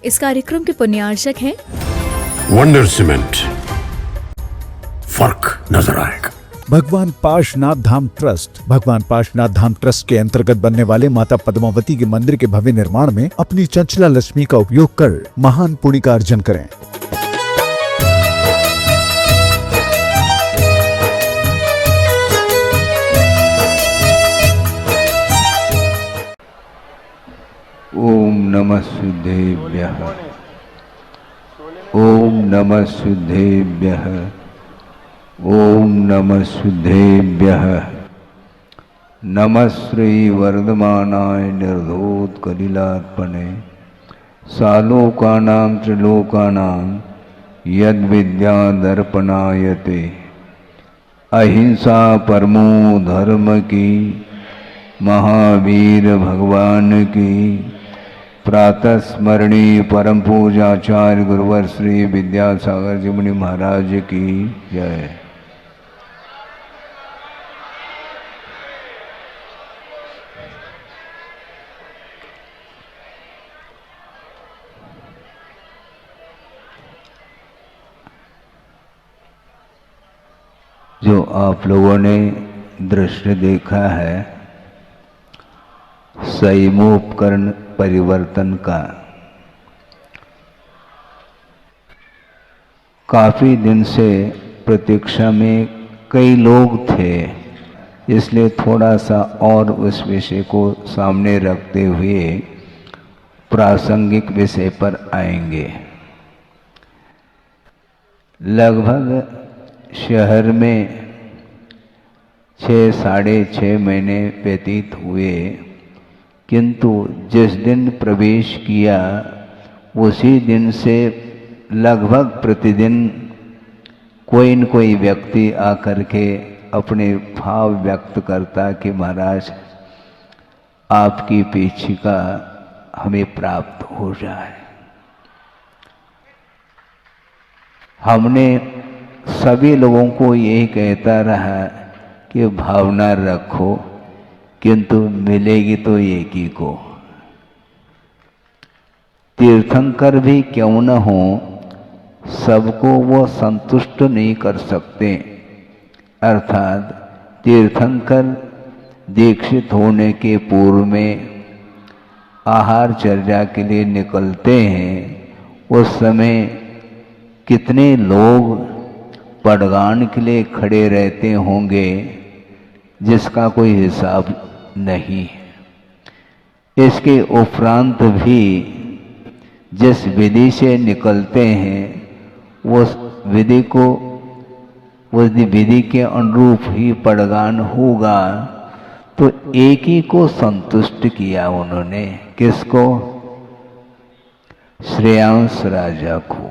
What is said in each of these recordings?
इस कार्यक्रम के पुण्यार्चक हैं वंडर सीमेंट। फर्क नजर आएगा। भगवान पार्श्वनाथ धाम ट्रस्ट। भगवान पार्श्वनाथ धाम ट्रस्ट के अंतर्गत बनने वाले माता पद्मावती के मंदिर के भव्य निर्माण में अपनी चंचला लक्ष्मी का उपयोग कर महान पुण्य का अर्जन करें। ओम नमः शुद्धेभ्यः। ओम नमः शुद्धेभ्यः। ओम नमः शुद्धेभ्यः। नमः श्री वर्धमानाय निर्धोतकलिलात्मने सालोकानां त्रिलोकानां यद्विद्यादर्पणायते। अहिंसा परमो धर्म की, महावीर भगवान की प्रातः स्मरणीय परम पूजाचार्य गुरुवर श्री विद्यासागर जी मुनि महाराज की जय। जो आप लोगों ने दृश्य देखा है संयमोपकरण परिवर्तन का, काफी दिन से प्रतीक्षा में कई लोग थे, इसलिए थोड़ा सा और उस विषय को सामने रखते हुए प्रासंगिक विषय पर आएंगे। लगभग शहर में 6 साढ़े 6 महीने व्यतीत हुए, किंतु जिस दिन प्रवेश किया उसी दिन से लगभग प्रतिदिन कोई न कोई व्यक्ति आकर के अपने भाव व्यक्त करता कि महाराज आपकी पीछिका हमें प्राप्त हो जाए। हमने सभी लोगों को यही कहता रहा कि भावना रखो, किंतु मिलेगी तो एक ही को। तीर्थंकर भी क्यों न हो, सबको वो संतुष्ट नहीं कर सकते। अर्थात तीर्थंकर दीक्षित होने के पूर्व में आहार चर्चा के लिए निकलते हैं, उस समय कितने लोग पड़गान के लिए खड़े रहते होंगे जिसका कोई हिसाब नहीं है। इसके उपरांत भी जिस विधि से निकलते हैं उस विधि के अनुरूप ही पड़गान होगा। तो एक ही को संतुष्ट किया उन्होंने, किसको? श्रेयांश राजा को।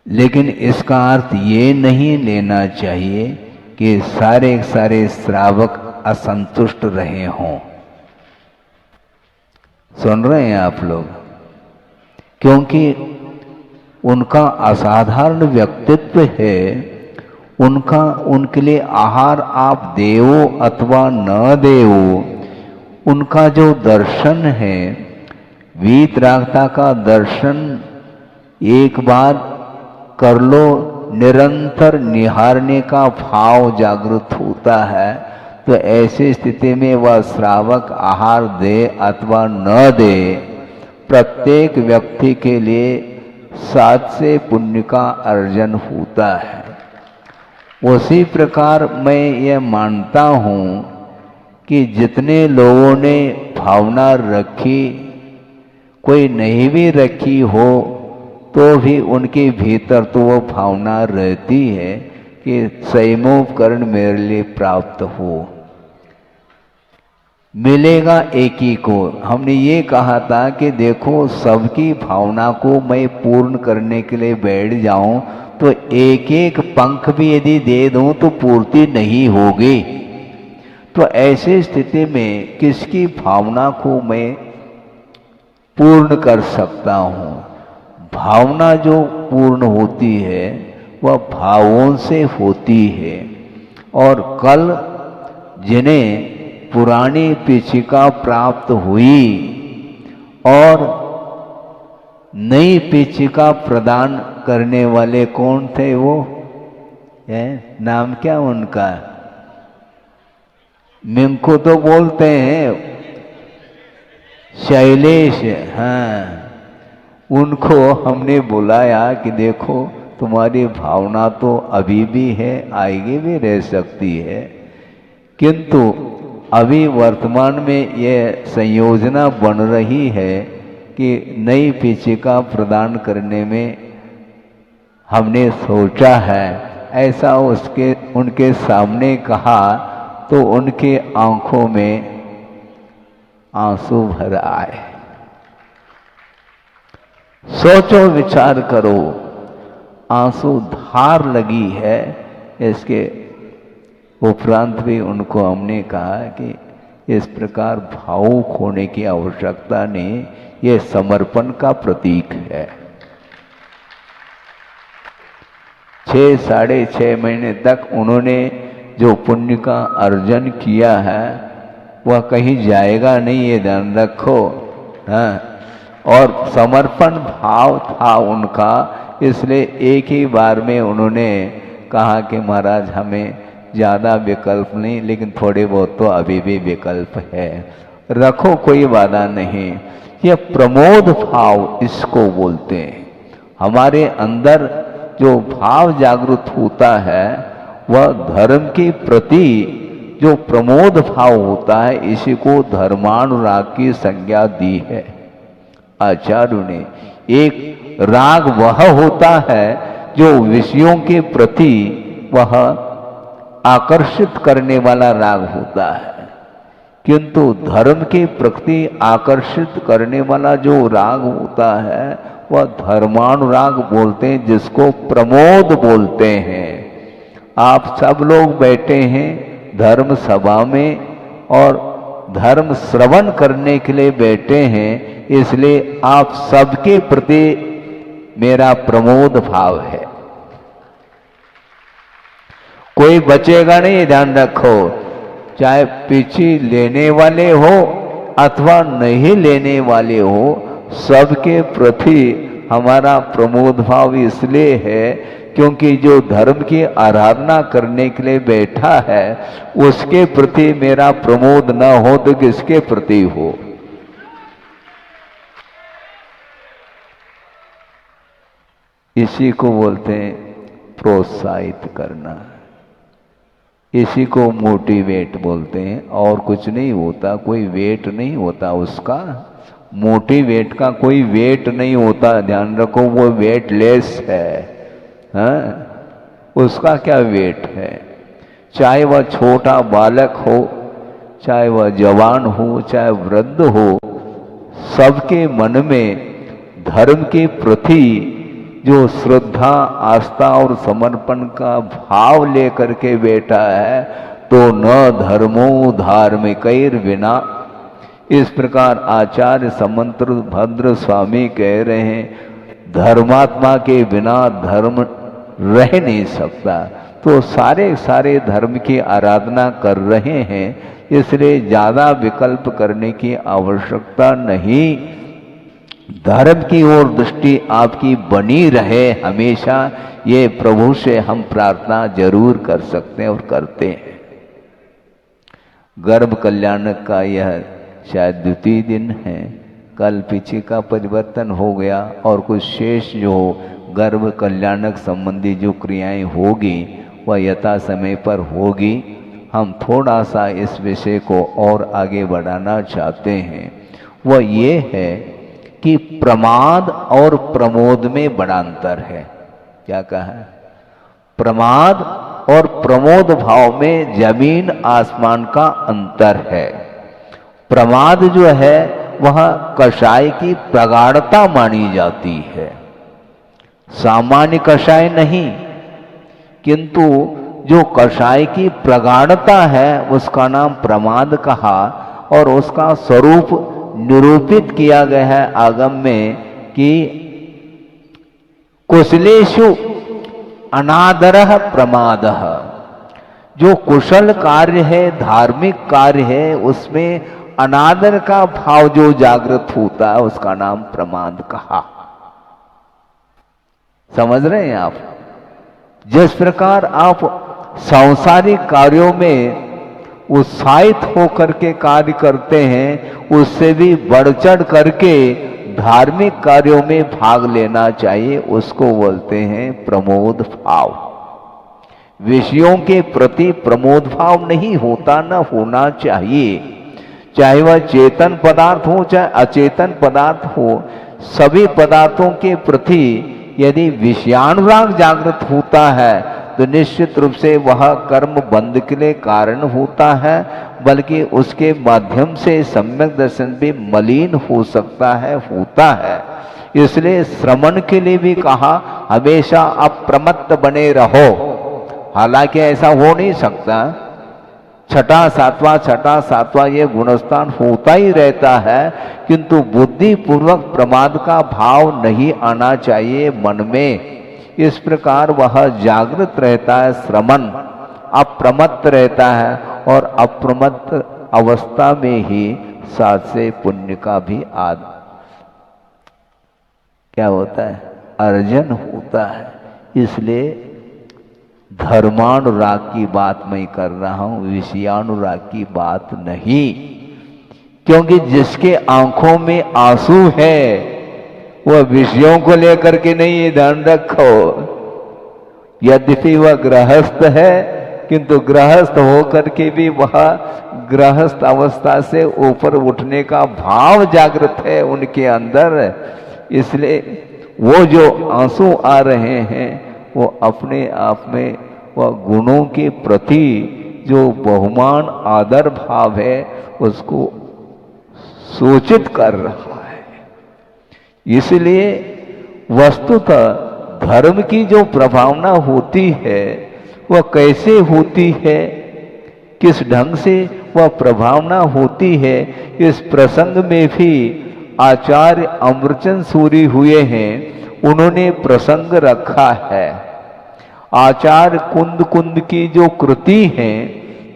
लेकिन इसका अर्थ ये नहीं लेना चाहिए कि सारे सारे श्रावक असंतुष्ट रहे हों। सुन रहे हैं आप लोग? क्योंकि उनका असाधारण व्यक्तित्व है, उनके लिए आहार आप देवो अथवा न देवो, उनका जो दर्शन है, वीतरागता का दर्शन एक बार कर लो, निरंतर निहारने का भाव जागृत होता है। तो ऐसी स्थिति में वह श्रावक आहार दे अथवा न दे, प्रत्येक व्यक्ति के लिए 7 से पुण्य का अर्जन होता है। उसी प्रकार मैं ये मानता हूँ कि जितने लोगों ने भावना रखी, कोई नहीं भी रखी हो, तो भी उनके भीतर तो वो भावना रहती है कि संयमोपकरण मेरे लिए प्राप्त हो। मिलेगा एक ही को। हमने ये कहा था कि देखो, सबकी भावना को मैं पूर्ण करने के लिए बैठ जाऊं तो एक एक पंख भी यदि दे दूं तो पूर्ति नहीं होगी। तो ऐसी स्थिति में किसकी भावना को मैं पूर्ण कर सकता हूं? भावना जो पूर्ण होती है वह भावों से होती है। और कल जिन्हें पुरानी पीछिका प्राप्त हुई और नई पिचिका प्रदान करने वाले कौन थे वो है? नाम क्या उनका? मिंको तो बोलते हैं शैलेश। हाँ, उनको हमने बुलाया कि देखो तुम्हारी भावना तो अभी भी है, आगे भी रह सकती है, किंतु अभी वर्तमान में ये संयोजना बन रही है कि नई पिचिका प्रदान करने में हमने सोचा है। ऐसा उनके सामने कहा तो उनके आंखों में आंसू भर आए। सोचो, विचार करो, आंसू धार लगी है। इसके उपरांत भी उनको हमने कहा कि इस प्रकार भावुक होने की आवश्यकता नहीं, ये समर्पण का प्रतीक है। 6-6.5 महीने तक उन्होंने जो पुण्य का अर्जन किया है वह कहीं जाएगा नहीं, ये ध्यान रखो। हाँ, और समर्पण भाव था उनका, इसलिए एक ही बार में उन्होंने कहा कि महाराज हमें ज़्यादा विकल्प नहीं, लेकिन थोड़े बहुत तो अभी भी विकल्प है, रखो, कोई बाधा नहीं। यह प्रमोद भाव इसको बोलते हैं। हमारे अंदर जो भाव जागृत होता है वह धर्म के प्रति जो प्रमोद भाव होता है, इसी को धर्मानुराग की संज्ञा दी है आचार्यों ने। एक राग वह होता है जो विषयों के प्रति वह आकर्षित करने वाला राग होता है, किंतु धर्म के प्रति आकर्षित करने वाला जो राग होता है वह धर्मानुराग बोलते हैं, जिसको प्रमोद बोलते हैं। आप सब लोग बैठे हैं धर्म सभा में और धर्म श्रवण करने के लिए बैठे हैं, इसलिए आप सबके प्रति मेरा प्रमोद भाव है। कोई बचेगा नहीं, ध्यान रखो, चाहे पीछे लेने वाले हो अथवा नहीं लेने वाले हो, सबके प्रति हमारा प्रमोद भाव इसलिए है क्योंकि जो धर्म की आराधना करने के लिए बैठा है उसके प्रति मेरा प्रमोद न हो तो किसके प्रति हो? इसी को बोलते हैं प्रोत्साहित करना, इसी को मोटिवेट बोलते हैं। और कुछ नहीं होता, कोई वेट नहीं होता उसका, मोटिवेट का कोई वेट नहीं होता, ध्यान रखो, वो वेटलेस है। हाँ, उसका क्या वेट है? चाहे वह छोटा बालक हो, चाहे वह जवान हो, चाहे वृद्ध हो, सबके मन में धर्म के प्रति जो श्रद्धा, आस्था और समर्पण का भाव लेकर के बैठा है, तो न धर्मो धार्मिकैर विना, इस प्रकार आचार्य समंत्र भद्र स्वामी कह रहे हैं, धर्मात्मा के बिना धर्म रह नहीं सकता। तो सारे धर्म की आराधना कर रहे हैं, इसलिए ज्यादा विकल्प करने की आवश्यकता नहीं। धर्म की ओर दृष्टि आपकी बनी रहे हमेशा, ये प्रभु से हम प्रार्थना जरूर कर सकते हैं और करते हैं। गर्भ कल्याणक का यह शायद द्वितीय दिन है। कल पीछे का परिवर्तन हो गया और कुछ शेष जो गर्भ कल्याणक संबंधी जो क्रियाएं होगी वह यथा समय पर होगी। हम थोड़ा सा इस विषय को और आगे बढ़ाना चाहते हैं। वह ये है कि प्रमाद और प्रमोद में बड़ा अंतर है। क्या कहा? प्रमाद और प्रमोद भाव में जमीन आसमान का अंतर है। प्रमाद जो है वह कषाय की प्रगाढ़ता मानी जाती है, सामान्य कषाय नहीं, किंतु जो कषाय की प्रगाढ़ता है उसका नाम प्रमाद कहा और उसका स्वरूप निरूपित किया गया है आगम में कि कुशलेषु अनादरः प्रमादः। जो कुशल कार्य है, धार्मिक कार्य है, उसमें अनादर का भाव जो जागृत होता है उसका नाम प्रमाद कहा। समझ रहे हैं आप? जिस प्रकार आप सांसारिक कार्यों में उत्साहित होकर के कार्य करते हैं, उससे भी बढ़ चढ़ करके धार्मिक कार्यों में भाग लेना चाहिए। उसको बोलते हैं प्रमोद भाव। विषयों के प्रति प्रमोद भाव नहीं होता, न होना चाहिए। चाहे वह चेतन पदार्थ हो चाहे अचेतन पदार्थ हो, सभी पदार्थों के प्रति यदि विषयानुराग जागृत होता है तो निश्चित रूप से वह कर्म बंध के लिए कारण होता है, बल्कि उसके माध्यम से सम्यक दर्शन भी मलिन हो सकता है, होता है। इसलिए श्रवण के लिए भी कहा हमेशा अप्रमत्त बने रहो। हालांकि ऐसा हो नहीं सकता, छठा सातवां ये गुणस्थान होता ही रहता है, किंतु बुद्धि पूर्वक प्रमाद का भाव नहीं आना चाहिए मन में। इस प्रकार वह जागृत रहता है, श्रमण अप्रमत्त रहता है, और अप्रमत्त अवस्था में ही साथ से पुण्य का भी क्या होता है, अर्जन होता है। इसलिए धर्मानुराग की बात मैं कर रहा हूं, विषयानुराग की बात नहीं। क्योंकि जिसके आंखों में आंसू है वह विषयों को लेकर के नहीं, ये ध्यान रखो। यद्यपि वह गृहस्थ है, किंतु गृहस्थ होकर के भी वह गृहस्थ अवस्था से ऊपर उठने का भाव जागृत है उनके अंदर। इसलिए वो जो आंसू आ रहे हैं वो अपने आप में वह गुणों के प्रति जो बहुमान आदर भाव है उसको सूचित कर रहा है। इसलिए वस्तुतः धर्म की जो प्रभावना होती है वह कैसे होती है, किस ढंग से वह प्रभावना होती है, इस प्रसंग में भी आचार्य अमरचंद सूरी हुए हैं, उन्होंने प्रसंग रखा है। आचार्य कुंद की जो कृति है,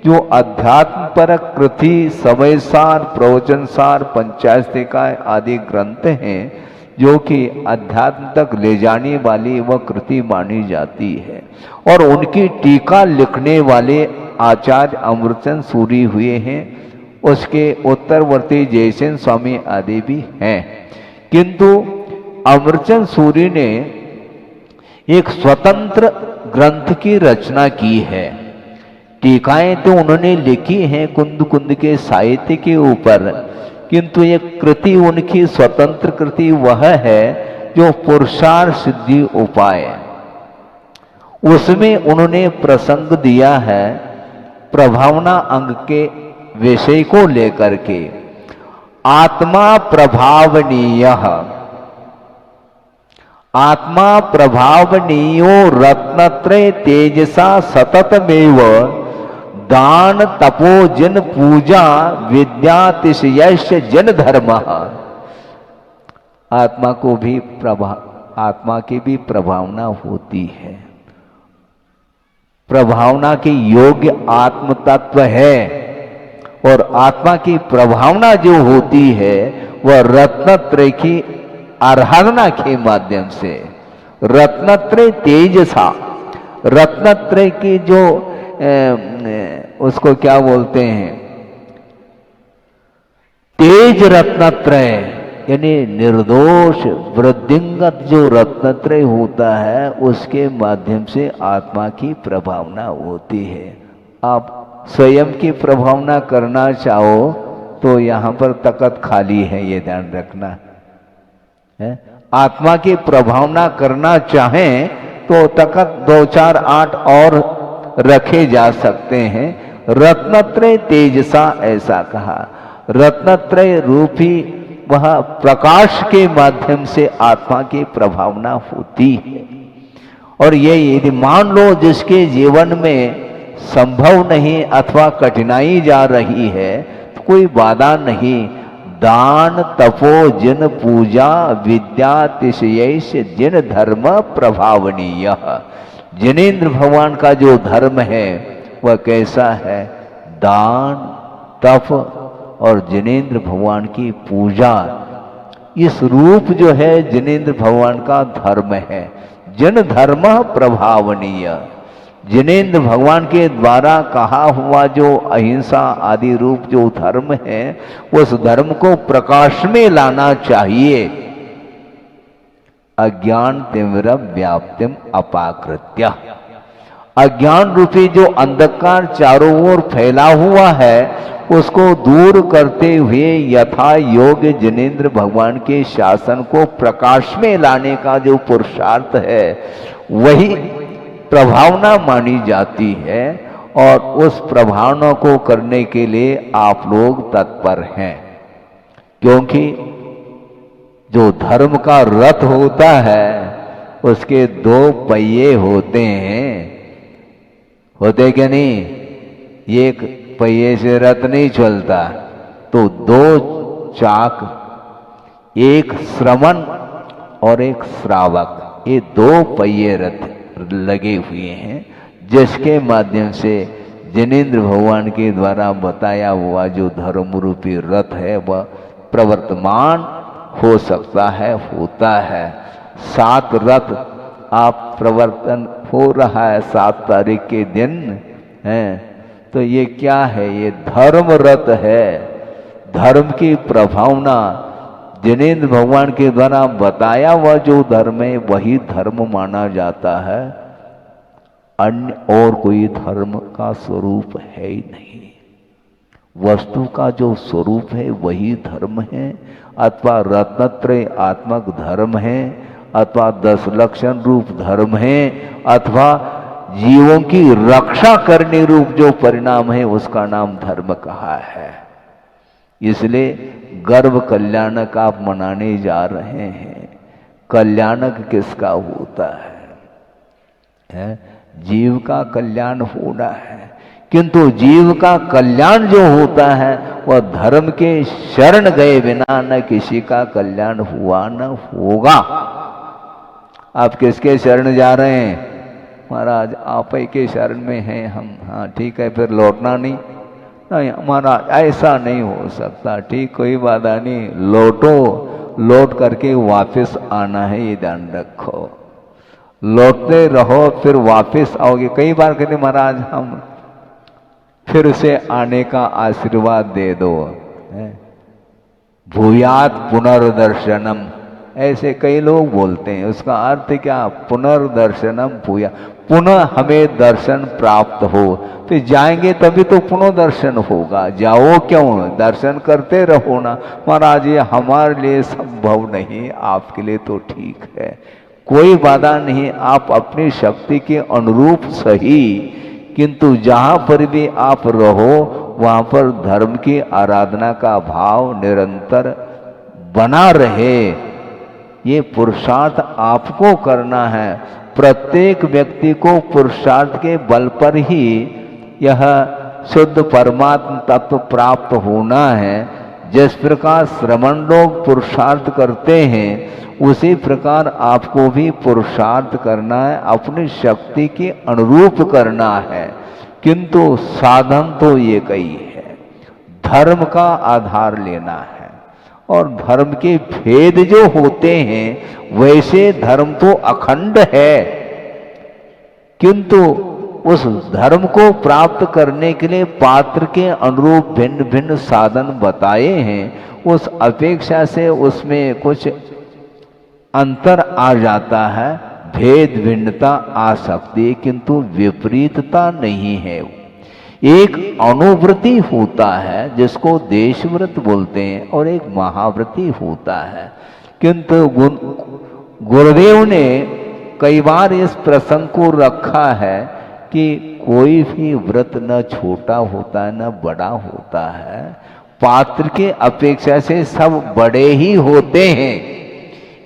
जो अध्यात्म परक कृति, समय सार, प्रवचन सार, पंचायतिका आदि ग्रंथ हैं, जो कि अध्यात्म तक ले जाने वाली वह कृति मानी जाती है। और उनकी टीका लिखने वाले आचार्य अमरचंद सूरी हुए हैं, उसके उत्तरवर्ती जयसेन स्वामी आदि भी हैं। किंतु अमरचंद सूरी ने एक स्वतंत्र ग्रंथ की रचना की है। टीकाएं तो उन्होंने लिखी हैं कुंद के साहित्य के ऊपर, किंतु एक कृति उनकी स्वतंत्र कृति वह है जो पुरुषार्थ सिद्धि उपाय। उसमें उन्होंने प्रसंग दिया है प्रभावना अंग के विषय को लेकर के। आत्मा प्रभावनीयः, आत्मा प्रभावनीयो रत्नत्रय तेजसा सततमेव दान तपो जन पूजा विद्यातिशयश्च जन धर्म। आत्मा को भी आत्मा की भी प्रभावना होती है। प्रभावना के योग्य आत्म तत्व है, और आत्मा की प्रभावना जो होती है वह रत्नत्रय की आराधना के माध्यम से, रत्नत्रय तेजसा, रत्नत्रय की जो उसको क्या बोलते हैं, तेज रत्नत्रय, यानी निर्दोष वृद्धिंगत जो रत्नत्रय होता है उसके माध्यम से आत्मा की प्रभावना होती है। आप स्वयं की प्रभावना करना चाहो तो यहां पर तकत खाली है, ये ध्यान रखना है। आत्मा की प्रभावना करना चाहें तो तकत 2, 4, 8 और रखे जा सकते हैं। रत्नत्रय तेजसा ऐसा कहा, रत्नत्रय रूपी वह प्रकाश के माध्यम से आत्मा की प्रभावना होती है। और ये यदि मान लो जिसके जीवन में संभव नहीं अथवा कठिनाई जा रही है तो कोई बाधा नहीं। दान तपो जिन पूजा विद्यातिशयैष जिन धर्म प्रभावनीय। जिनेन्द्र भगवान का जो धर्म है वह कैसा है, दान तप और जिनेन्द्र भगवान की पूजा, इस रूप जो है जिनेन्द्र भगवान का धर्म है। जन धर्म प्रभावनीय। जिनेन्द्र भगवान के द्वारा कहा हुआ जो अहिंसा आदि रूप जो धर्म है, उस धर्म को प्रकाश में लाना चाहिए। अज्ञान तिमिर व्याप्तिम अपाकृत्य, अज्ञान रूपी जो अंधकार चारों ओर फैला हुआ है उसको दूर करते हुए यथा योग्य जिनेन्द्र भगवान के शासन को प्रकाश में लाने का जो पुरुषार्थ है वही प्रभावना मानी जाती है, और उस प्रभावना को करने के लिए आप लोग तत्पर हैं। क्योंकि जो धर्म का रथ होता है उसके दो पहिए होते हैं, होते क्या नहीं? एक पहिए से रथ नहीं चलता, तो दो चाक, एक श्रवण और एक श्रावक, ये दो पहिए रथ लगे हुए हैं, जिसके माध्यम से जिनेन्द्र भगवान के द्वारा बताया हुआ जो धर्म रूपी रथ है वह प्रवर्तमान हो सकता है, होता है। 7 रथ आप प्रवर्तन हो रहा है 7 तारीख के दिन है, तो ये क्या है? ये धर्म रथ है। धर्म की प्रभावना जिनेन्द्र भगवान के द्वारा बताया हुआ जो धर्म है वही धर्म माना जाता है, अन्य और कोई धर्म का स्वरूप है ही नहीं। वस्तु का जो स्वरूप है वही धर्म है, अथवा रत्नत्रय आत्मक धर्म है, अथवा 10 लक्षण रूप धर्म है, अथवा जीवों की रक्षा करने रूप जो परिणाम है उसका नाम धर्म कहा है। इसलिए गर्भ कल्याणक आप मनाने जा रहे हैं। कल्याणक किसका होता है? जीव का कल्याण होना है, किंतु जीव का कल्याण जो होता है वह धर्म के शरण गए बिना न किसी का कल्याण हुआ न होगा। आप किसके शरण जा रहे हैं? महाराज आप ही के शरण में हैं हम। हाँ ठीक है, फिर लौटना नहीं? नहीं महाराज ऐसा नहीं हो सकता। ठीक, कोई बाधा नहीं, लौटो, लौट करके वापस आना है, ये ध्यान रखो। लौटते रहो फिर वापस आओगे। कई बार कहते महाराज हम फिर से आने का आशीर्वाद दे दो, भूयात पुनर्दर्शनम, ऐसे कई लोग बोलते हैं। उसका अर्थ क्या? पुनर्दर्शनम भूया, पुनः हमें दर्शन प्राप्त हो। फिर जाएंगे तभी तो पुनः दर्शन होगा, जाओ क्यों? दर्शन करते रहो ना। महाराज ये हमारे लिए संभव नहीं, आपके लिए तो ठीक है, कोई बाधा नहीं, आप अपनी शक्ति के अनुरूप सही, किंतु जहाँ पर भी आप रहो वहाँ पर धर्म की आराधना का भाव निरंतर बना रहे। ये पुरुषार्थ आपको करना है। प्रत्येक व्यक्ति को पुरुषार्थ के बल पर ही यह शुद्ध परमात्म तत्व प्राप्त होना है। जिस प्रकार श्रमण लोग पुरुषार्थ करते हैं उसी प्रकार आपको भी पुरुषार्थ करना है, अपनी शक्ति के अनुरूप करना है। किंतु साधन तो ये कई है, धर्म का आधार लेना है, और धर्म के भेद जो होते हैं वैसे धर्म तो अखंड है, किंतु उस धर्म को प्राप्त करने के लिए पात्र के अनुरूप भिन्न भिन्न साधन बताए हैं। उस अपेक्षा से उसमें कुछ अंतर आ जाता है, भेद भिन्नता आ सकती है, किंतु विपरीतता नहीं है। एक अनुव्रति होता है जिसको देशव्रत बोलते हैं, और एक महाव्रति होता है। किंतु गुरुदेव ने कई बार इस प्रसंग को रखा है कि कोई भी व्रत न छोटा होता है न बड़ा होता है, पात्र के अपेक्षा से सब बड़े ही होते हैं।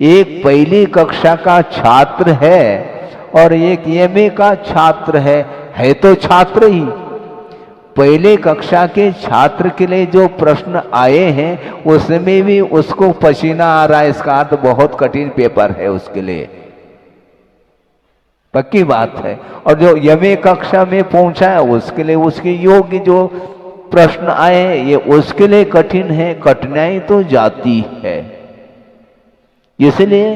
एक पहली कक्षा का छात्र है और एक एमए का छात्र है तो छात्र ही। पहले कक्षा के छात्र के लिए जो प्रश्न आए हैं उसमें भी उसको पसीना आ रहा है, इसका अर्थ बहुत कठिन पेपर है उसके लिए, पक्की बात है। और जो एमए कक्षा में पहुंचा है उसके लिए उसके योग्य जो प्रश्न आए हैं ये उसके लिए कठिन है, कठिनाई तो जाती है। इसलिए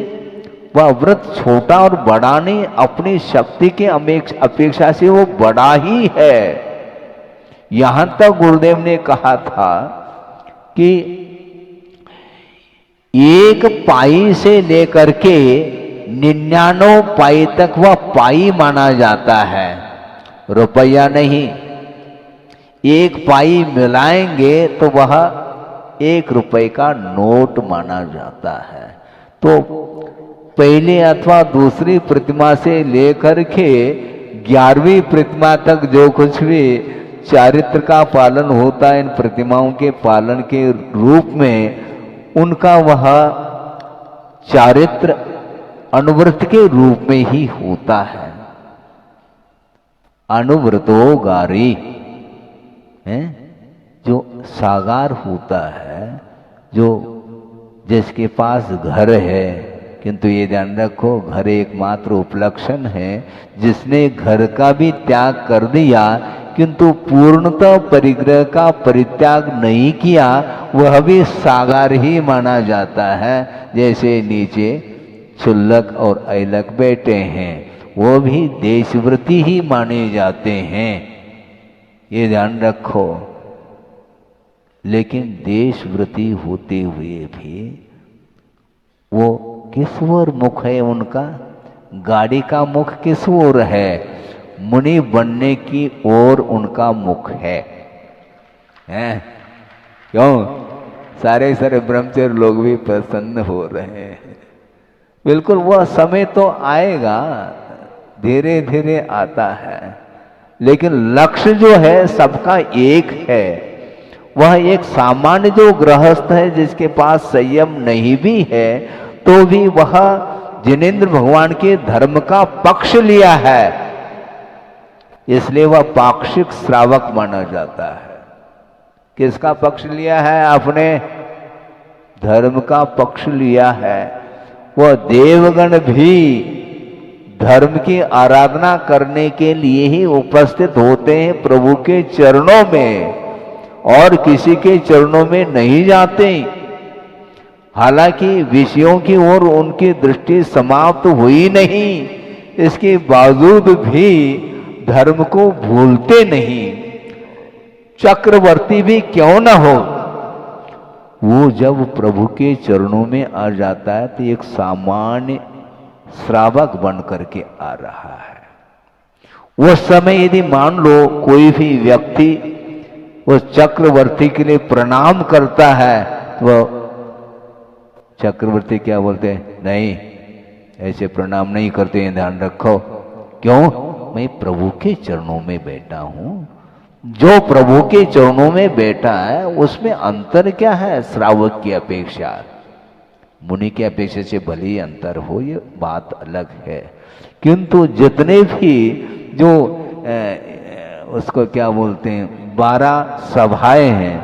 वह व्रत छोटा और बड़ा नहीं, अपनी शक्ति के अपेक्षा से वो बड़ा ही है। यहां तक गुरुदेव ने कहा था कि 1 पाई से लेकर के 99 पाई तक वह पाई माना जाता है, रुपया नहीं। 1 पाई मिलाएंगे तो वह 1 रुपए का नोट माना जाता है। तो पहले अथवा दूसरी प्रतिमा से लेकर के 11वीं प्रतिमा तक जो कुछ भी चारित्र का पालन होता है इन प्रतिमाओं के पालन के रूप में, उनका वह चारित्र अनुव्रत के रूप में ही होता है। अनुव्रतो गारी है, जो सागार होता है, जो जिसके पास घर है, किंतु ये ध्यान रखो घर एकमात्र उपलक्षण है। जिसने घर का भी त्याग कर दिया किंतु पूर्णतः परिग्रह का परित्याग नहीं किया, वह भी सागार ही माना जाता है। जैसे नीचे क्षुल्लक और ऐलक बैठे हैं, वो भी देशव्रती ही माने जाते हैं, ये ध्यान रखो। लेकिन देशव्रती होते हुए भी वो किस ओर मुख है उनका? गाड़ी का मुख किस ओर है? मुनि बनने की ओर उनका मुख है। क्यों? सारे ब्रह्मचर्य लोग भी प्रसन्न हो रहे हैं। बिल्कुल वह समय तो आएगा, धीरे धीरे आता है, लेकिन लक्ष्य जो है सबका एक है। वह एक सामान्य जो गृहस्थ है जिसके पास संयम नहीं भी है, तो भी वह जिनेंद्र भगवान के धर्म का पक्ष लिया है, इसलिए वह पाक्षिक श्रावक माना जाता है। किसका पक्ष लिया है आपने? धर्म का पक्ष लिया है। वह देवगण भी धर्म की आराधना करने के लिए ही उपस्थित होते हैं प्रभु के चरणों में, और किसी के चरणों में नहीं जाते। हालांकि विषयों की ओर उनकी दृष्टि समाप्त हुई नहीं, इसके बावजूद भी धर्म को भूलते नहीं। चक्रवर्ती भी क्यों न हो, वो जब प्रभु के चरणों में आ जाता है तो एक सामान्य श्रावक बन करके आ रहा है। उस समय यदि मान लो कोई भी व्यक्ति उस चक्रवर्ती के लिए प्रणाम करता है, तो चक्रवर्ती क्या बोलते हैं? नहीं, ऐसे प्रणाम नहीं करते हैं, ध्यान रखो। क्यों? मैं प्रभु के चरणों में बैठा हूं। जो प्रभु के चरणों में बैठा है उसमें अंतर क्या है? श्रावक की अपेक्षा, मुनि की अपेक्षा से भले ही अंतर हो, ये बात अलग है। किंतु जितने भी जो उसको क्या बोलते हैं 12 सभाएं हैं,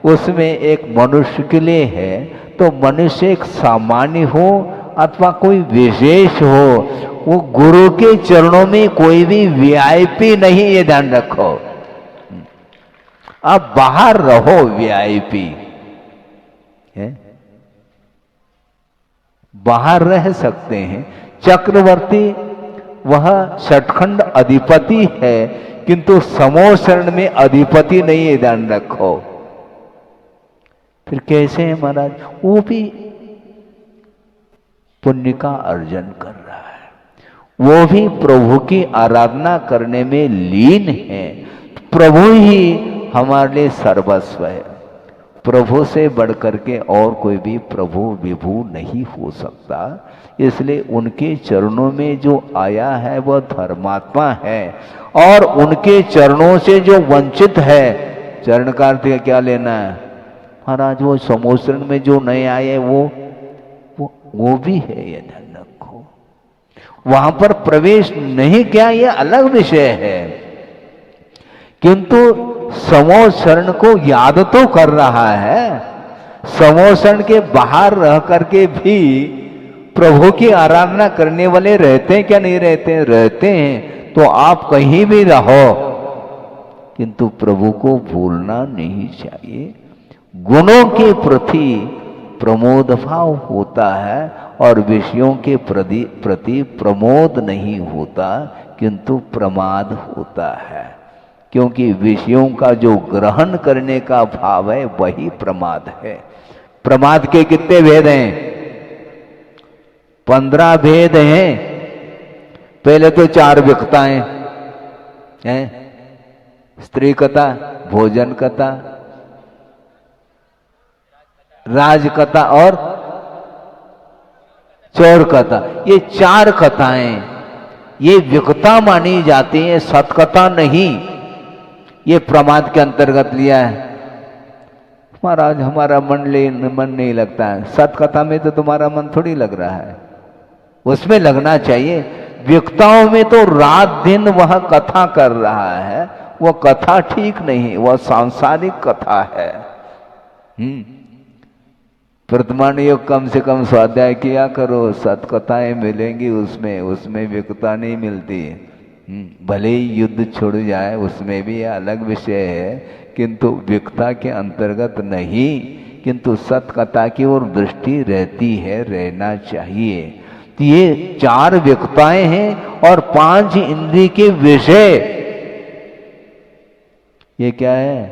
उसमें एक मनुष्य के लिए है, तो मनुष्य एक सामान्य हो अथवा कोई विशेष हो, वो गुरु के चरणों में कोई भी वीआईपी नहीं, ये ध्यान रखो। आप बाहर रहो वीआईपी है, बाहर रह सकते हैं। चक्रवर्ती वह सचखंड अधिपति है, किंतु समूह शरण में अधिपति नहीं है, ध्यान रखो। फिर कैसे है महाराज? वो भी पुण्य का अर्जन कर रहा है, वो भी प्रभु की आराधना करने में लीन है। प्रभु ही हमारे लिए सर्वस्व है। प्रभु से बढ़ करके और कोई भी प्रभु विभु नहीं हो सकता। इसलिए उनके चरणों में जो आया है वह धर्मात्मा है, और उनके चरणों से जो वंचित है, चरण का अर्थ क्या लेना है महाराज? वो समोसरण में जो नए आए वो भी है, ये ध्यान रखो। वहां पर प्रवेश नहीं किया, ये अलग विषय है, किंतु समूह शरण को याद तो कर रहा है। समूह शरण के बाहर रह करके भी प्रभु की आराधना करने वाले रहते हैं क्या? नहीं रहते? रहते हैं। तो आप कहीं भी रहो, किंतु प्रभु को भूलना नहीं चाहिए। गुणों के प्रति प्रमोद भाव होता है और विषयों के प्रति प्रमोद नहीं होता किंतु प्रमाद होता है, क्योंकि विषयों का जो ग्रहण करने का भाव है वही प्रमाद है। प्रमाद के कितने भेद हैं? 15 भेद हैं। पहले तो 4 विकताएं हैं, स्त्री कथा, भोजन कथा, राज कथा और चौर कथा। ये 4 कथाएं ये विकता मानी जाती हैं, सतकथा नहीं। ये प्रमाद के अंतर्गत लिया है। महाराज हमारा मन नहीं लगता है, सतकथा में तो तुम्हारा मन थोड़ी लग रहा है, उसमें लगना चाहिए। विकताओं में तो रात दिन वह कथा कर रहा है, वह कथा ठीक नहीं, वह सांसारिक कथा है। वर्तमान योग कम से कम स्वाध्याय किया करो, सतकथाएं मिलेंगी उसमें विकता नहीं मिलती। भले ही युद्ध छुड़ जाए उसमें भी अलग विषय है, किंतु विकता के अंतर्गत नहीं, किंतु सतकथा की ओर दृष्टि रहती है, रहना चाहिए। तो ये 4 विकताएं हैं और 5 इंद्रिय के विषय। ये क्या है?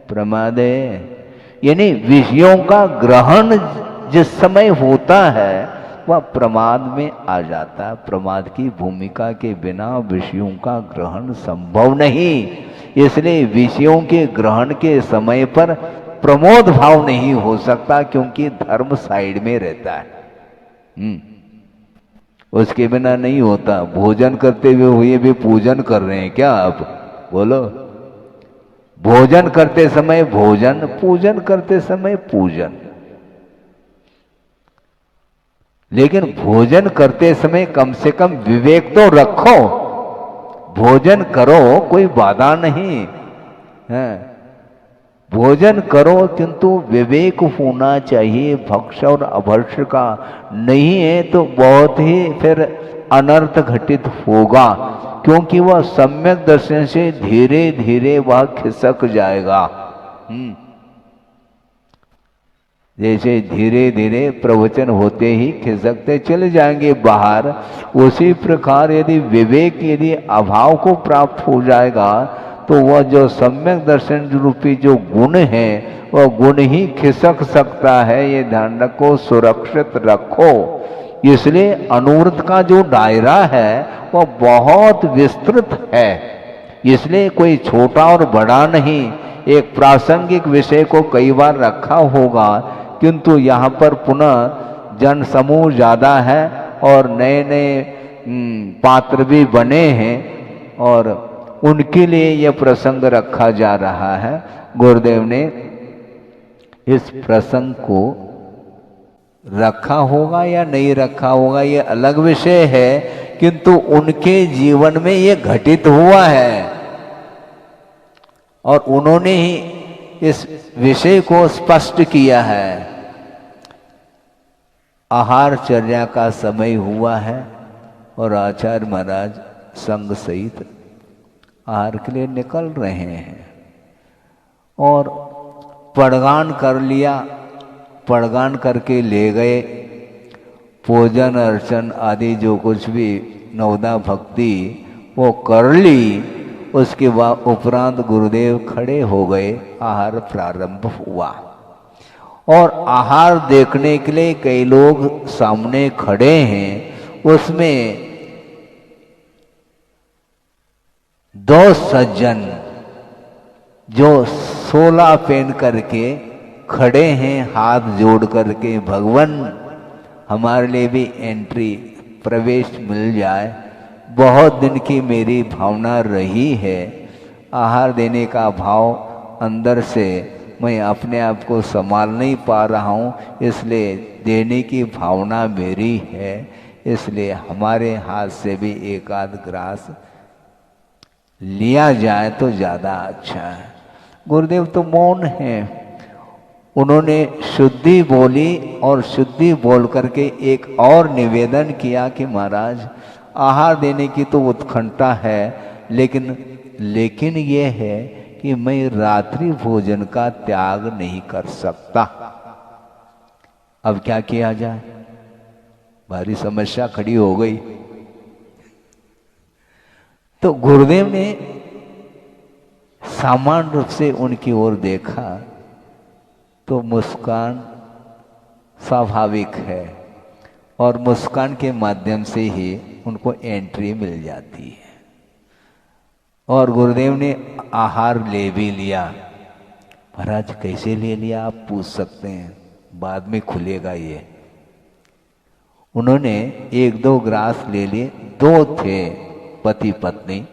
प्रमाद है। यानी विषयों का ग्रहण जिस समय होता है वह प्रमाद में आ जाता है। प्रमाद की भूमिका के बिना विषयों का ग्रहण संभव नहीं। इसलिए विषयों के ग्रहण के समय पर प्रमोद भाव नहीं हो सकता, क्योंकि धर्म साइड में रहता है। उसके बिना नहीं होता। भोजन करते हुए भी पूजन कर रहे हैं क्या आप? बोलो। भोजन करते समय भोजन, पूजन करते समय पूजन। लेकिन भोजन करते समय कम से कम विवेक तो रखो। भोजन करो, कोई बाधा नहीं है, भोजन करो, किंतु विवेक होना चाहिए भक्ष और अभक्ष का। नहीं है तो बहुत ही फिर अनर्थ घटित होगा, क्योंकि वह सम्यक दर्शन से धीरे धीरे वह खिसक जाएगा। जैसे धीरे धीरे प्रवचन होते ही खिसकते चले जाएंगे बाहर, उसी प्रकार यदि विवेक यदि अभाव को प्राप्त हो जाएगा तो वह जो सम्यक दर्शन रूपी जो गुण है वह गुण ही खिसक सकता है। ये ध्यान रखो, सुरक्षित रखो। इसलिए अनुव्रत का जो दायरा है वह बहुत विस्तृत है। इसलिए कोई छोटा और बड़ा नहीं। एक प्रासंगिक विषय को कई बार रखा होगा, किंतु यहाँ पर पुनः जन समूह ज़्यादा है और नए नए पात्र भी बने हैं और उनके लिए यह प्रसंग रखा जा रहा है। गुरुदेव ने इस प्रसंग को रखा होगा या नहीं रखा होगा ये अलग विषय है, किंतु उनके जीवन में ये घटित हुआ है और उन्होंने ही इस विषय को स्पष्ट किया है। आहारचर्या का समय हुआ है और आचार्य महाराज संग सहित आहार के लिए निकल रहे हैं और पड़गान कर लिया। पड़गान करके ले गए। पूजन अर्चन आदि जो कुछ भी नवदा भक्ति वो कर ली। उसके बाद उपरांत गुरुदेव खड़े हो गए। आहार प्रारंभ हुआ और आहार देखने के लिए कई लोग सामने खड़े हैं। उसमें 2 सज्जन जो 16 पहन करके खड़े हैं, हाथ जोड़ करके, भगवान हमारे लिए भी एंट्री प्रवेश मिल जाए। बहुत दिन की मेरी भावना रही है। आहार देने का भाव अंदर से मैं अपने आप को संभाल नहीं पा रहा हूँ, इसलिए देने की भावना मेरी है। इसलिए हमारे हाथ से भी एक आध ग्रास लिया जाए तो ज़्यादा अच्छा है। गुरुदेव तो मौन हैं। उन्होंने शुद्धि बोली और शुद्धि बोल करके एक और निवेदन किया कि महाराज आहार देने की तो उत्कंठा है, लेकिन ये है कि मैं रात्रि भोजन का त्याग नहीं कर सकता। अब क्या किया जाए, भारी समस्या खड़ी हो गई। तो गुरुदेव ने सामान्य रूप से उनकी ओर देखा तो मुस्कान स्वाभाविक है और मुस्कान के माध्यम से ही उनको एंट्री मिल जाती है। और गुरुदेव ने आहार ले भी लिया। महाराज कैसे ले लिया आप पूछ सकते हैं, बाद में खुलेगा ये। उन्होंने 1-2 ग्रास ले लिए, 2 थे पति पत्नी,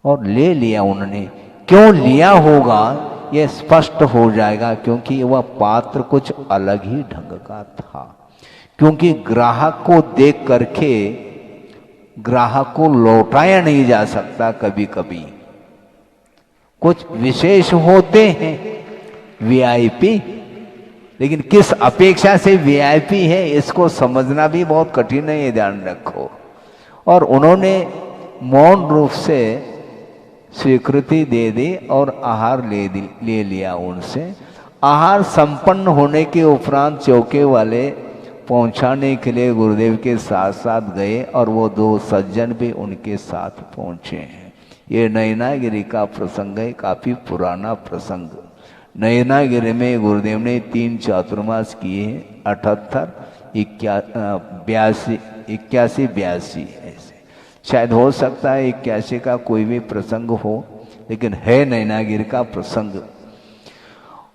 और ले लिया उन्होंने। क्यों लिया होगा ये स्पष्ट हो जाएगा, क्योंकि वह पात्र कुछ अलग ही ढंग का था। क्योंकि ग्राहक को देख करके ग्राहक को लौटाया नहीं जा सकता। कभी कभी कुछ विशेष होते हैं वीआईपी, लेकिन किस अपेक्षा से वीआईपी है इसको समझना भी बहुत कठिन है, ये ध्यान रखो। और उन्होंने मौन रूप से स्वीकृति दे दी और आहार ले लिया उनसे। आहार संपन्न होने के उपरांत चौके वाले पहुंचाने के लिए गुरुदेव के साथ साथ गए और वो 2 सज्जन भी उनके साथ पहुंचे हैं। ये नयनागिरी का प्रसंग है, काफी पुराना प्रसंग। नयनागिरी में गुरुदेव ने 3 चातुर्मास किए हैं, 78, 81, ऐसे। शायद हो सकता है 81 का कोई भी प्रसंग हो, लेकिन है नयनागिरी का प्रसंग।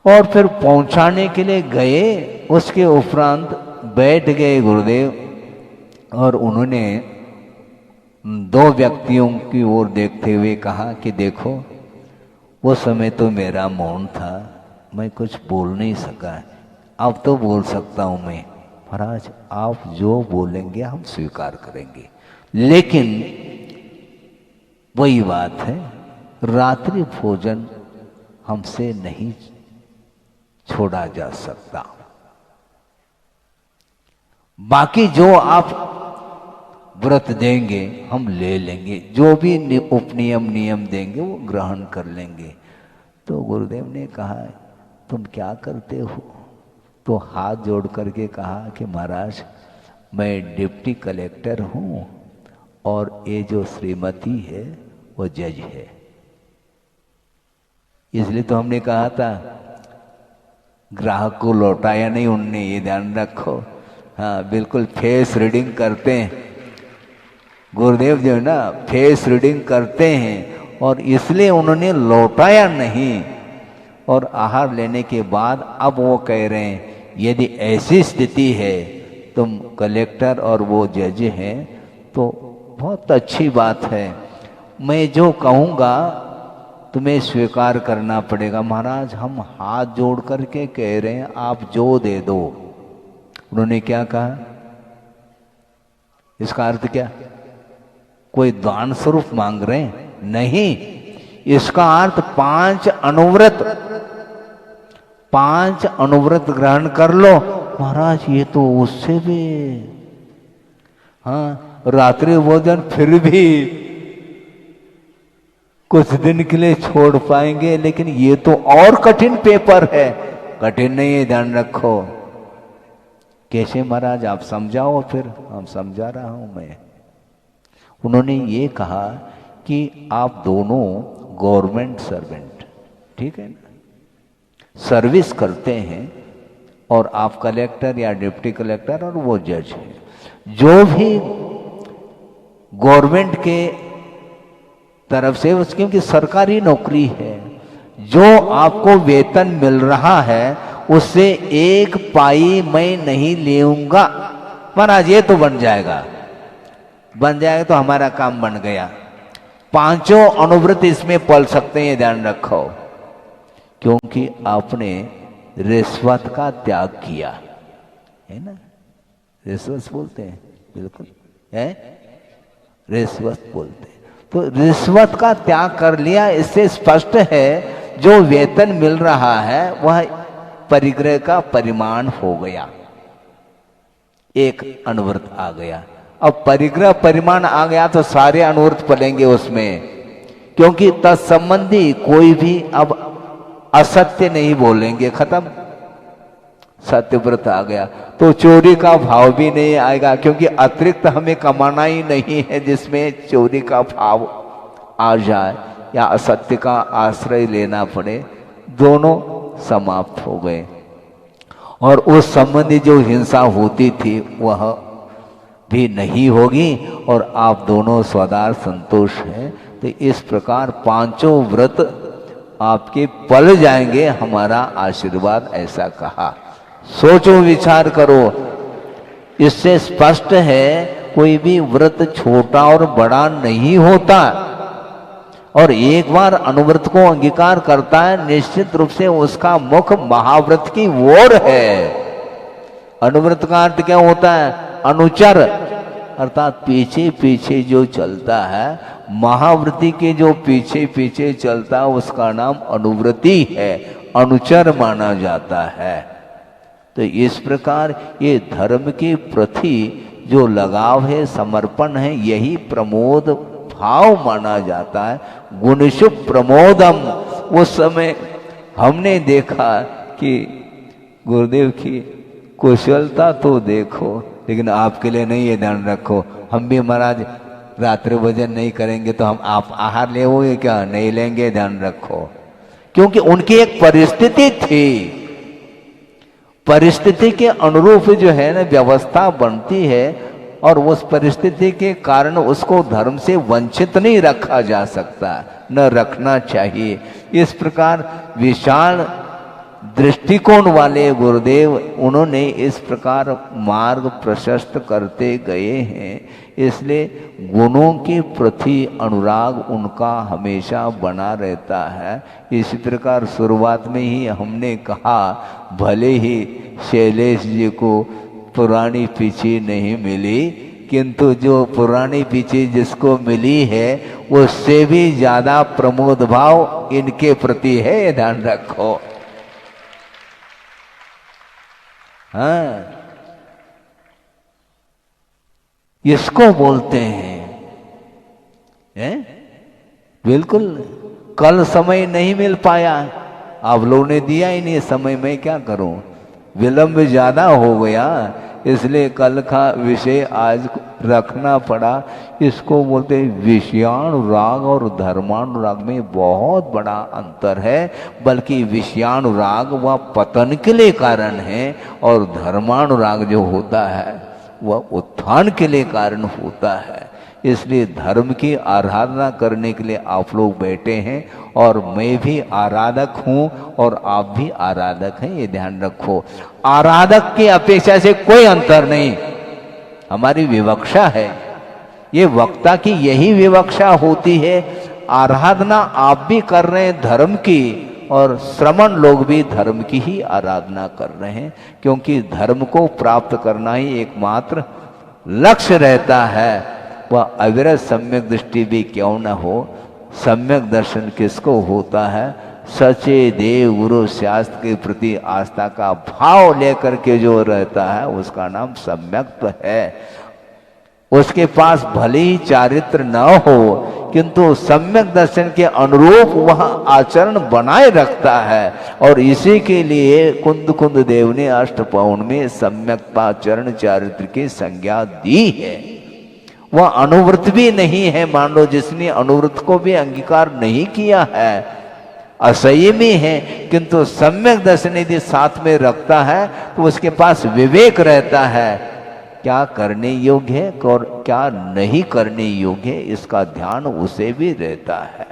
और फिर पहुंचाने के लिए गए, उसके उपरांत बैठ गए गुरुदेव और उन्होंने 2 व्यक्तियों की ओर देखते हुए कहा कि देखो, वो समय तो मेरा मौन था, मैं कुछ बोल नहीं सका, अब तो बोल सकता हूं मैं। महाराज आप जो बोलेंगे हम स्वीकार करेंगे, लेकिन वही बात है, रात्रि भोजन हमसे नहीं छोड़ा जा सकता। बाकी जो आप व्रत देंगे हम ले लेंगे, जो भी उपनियम नियम देंगे वो ग्रहण कर लेंगे। तो गुरुदेव ने कहा तुम क्या करते हो? तो हाथ जोड़ करके कहा कि महाराज मैं डिप्टी कलेक्टर हूँ और ये जो श्रीमती है वो जज है। इसलिए तो हमने कहा था ग्राहक को लौटाया नहीं उनने, ये ध्यान रखो। हाँ बिल्कुल फेस रीडिंग करते हैं गुरुदेव जो है ना, फेस रीडिंग करते हैं और इसलिए उन्होंने लौटाया नहीं। और आहार लेने के बाद अब वो कह रहे हैं यदि ऐसी स्थिति है तुम कलेक्टर और वो जज हैं तो बहुत अच्छी बात है, मैं जो कहूँगा तुम्हें स्वीकार करना पड़ेगा। महाराज हम हाथ जोड़ करके कह रहे हैं आप जो दे दो। उन्होंने क्या कहा, इसका अर्थ क्या, कोई दान स्वरूप मांग रहे हैं? नहीं, इसका अर्थ 5 अनुव्रत ग्रहण कर लो। महाराज ये तो उससे भी, हाँ रात्रि भोजन फिर भी कुछ दिन के लिए छोड़ पाएंगे, लेकिन ये तो और कठिन पेपर है। कठिन नहीं है, ध्यान रखो। कैसे महाराज आप समझाओ, फिर हम समझा रहा हूं मैं। उन्होंने ये कहा कि आप दोनों गवर्नमेंट सर्वेंट, ठीक है ना, सर्विस करते हैं और आप कलेक्टर या डिप्टी कलेक्टर और वो जज है। जो भी गवर्नमेंट के तरफ से उसकी क्योंकि सरकारी नौकरी है, जो आपको वेतन मिल रहा है उससे 1 पाई मैं नहीं लेऊंगा। महाराज ये तो बन जाएगा तो हमारा काम बन गया। 5 अनुव्रत इसमें पल सकते हैं, ध्यान रखो, क्योंकि आपने रिश्वत का त्याग किया है ना। रिश्वत बोलते हैं, बिल्कुल है, रिश्वत बोलते हैं। तो रिश्वत का त्याग कर लिया, इससे स्पष्ट है जो वेतन मिल रहा है वह परिग्रह का परिमाण हो गया, 1 अनुव्रत आ गया। अब परिग्रह परिमाण आ गया तो सारे अनुव्रत पलेंगे उसमें, क्योंकि तत्संबंधी कोई भी अब असत्य नहीं बोलेंगे, खत्म। सत्यव्रत आ गया तो चोरी का भाव भी नहीं आएगा, क्योंकि अतिरिक्त हमें कमाना ही नहीं है जिसमें चोरी का भाव आ जाए या असत्य का आश्रय लेना पड़े। दोनों समाप्त हो गए और उस संबंधी जो हिंसा होती थी वह भी नहीं होगी और आप दोनों स्वदार संतोष हैं। तो इस प्रकार पांचों व्रत आपके पल जाएंगे, हमारा आशीर्वाद ऐसा कहा। सोचो विचार करो, इससे स्पष्ट है कोई भी व्रत छोटा और बड़ा नहीं होता और एक बार अनुव्रत को अंगीकार करता है निश्चित रूप से उसका मुख महाव्रत की ओर है। अनुव्रत का अर्थ क्या होता है? अनुचर, अर्थात पीछे पीछे जो चलता है। महाव्रती के जो पीछे पीछे चलता है उसका नाम अनुव्रती है, अनुचर माना जाता है। तो इस प्रकार ये धर्म के प्रति जो लगाव है, समर्पण है, यही प्रमोद भाव माना जाता है। गुणशु प्रमोदम। उस समय हमने देखा कि गुरुदेव की कुशलता तो देखो, लेकिन आपके लिए नहीं, ये ध्यान रखो। हम भी महाराज रात्रि भोजन नहीं करेंगे तो हम आप आहार ले होगे क्या? नहीं लेंगे, ध्यान रखो। क्योंकि उनकी एक परिस्थिति थी, परिस्थिति के अनुरूप जो है ना व्यवस्था बनती है और उस परिस्थिति के कारण उसको धर्म से वंचित नहीं रखा जा सकता, न रखना चाहिए। इस प्रकार विशाल दृष्टिकोण वाले गुरुदेव, उन्होंने इस प्रकार मार्ग प्रशस्त करते गए हैं। इसलिए गुणों के प्रति अनुराग उनका हमेशा बना रहता है। इसी प्रकार शुरुआत में ही हमने कहा, भले ही शैलेश जी को पुरानी पीछी नहीं मिली, किंतु जो पुरानी पीछी जिसको मिली है उससे भी ज्यादा प्रमोद भाव इनके प्रति है, ये ध्यान रखो। हाँ, इसको बोलते हैं बिल्कुल। कल समय नहीं मिल पाया, आप लोगों ने दिया ही नहीं समय, मैं क्या करूं? विलंब ज्यादा हो गया, इसलिए कल का विषय आज रखना पड़ा। इसको बोलते हैं विषयानुराग और धर्मानुराग में बहुत बड़ा अंतर है। बल्कि विषयानुराग वह पतन के लिए कारण है और धर्मानुराग जो होता है वह उत्थान के लिए कारण होता है। इसलिए धर्म की आराधना करने के लिए आप लोग बैठे हैं और मैं भी आराधक हूं और आप भी आराधक हैं, ये ध्यान रखो। आराधक की अपेक्षा से कोई अंतर नहीं, हमारी विवक्षा है। ये वक्ता की यही विवक्षा होती है। आराधना आप भी कर रहे हैं धर्म की और श्रमण लोग भी धर्म की ही आराधना कर रहे हैं, क्योंकि धर्म को प्राप्त करना ही एकमात्र लक्ष्य रहता है। वह अविरत सम्यक दृष्टि भी क्यों न हो, सम्यक दर्शन किसको होता है? सचे देव गुरु शास्त्र के प्रति आस्था का भाव लेकर के जो रहता है उसका नाम सम्यक्त्व है। उसके पास भले ही चारित्र न हो, किंतु सम्यक दर्शन के अनुरूप वह आचरण बनाए रखता है। और इसी के लिए कुंद कुंद देव ने अष्टपौन में सम्यक्ताचरण चारित्र की संज्ञा दी है। वह अनुव्रत भी नहीं है, मान लो जिसने अनुव्रत को भी अंगीकार नहीं किया है, असंयमी है, किंतु सम्यक दर्शन यदि साथ में रखता है तो उसके पास विवेक रहता है, क्या करने योग्य है और क्या नहीं करने योग्य है, इसका ध्यान उसे भी रहता है।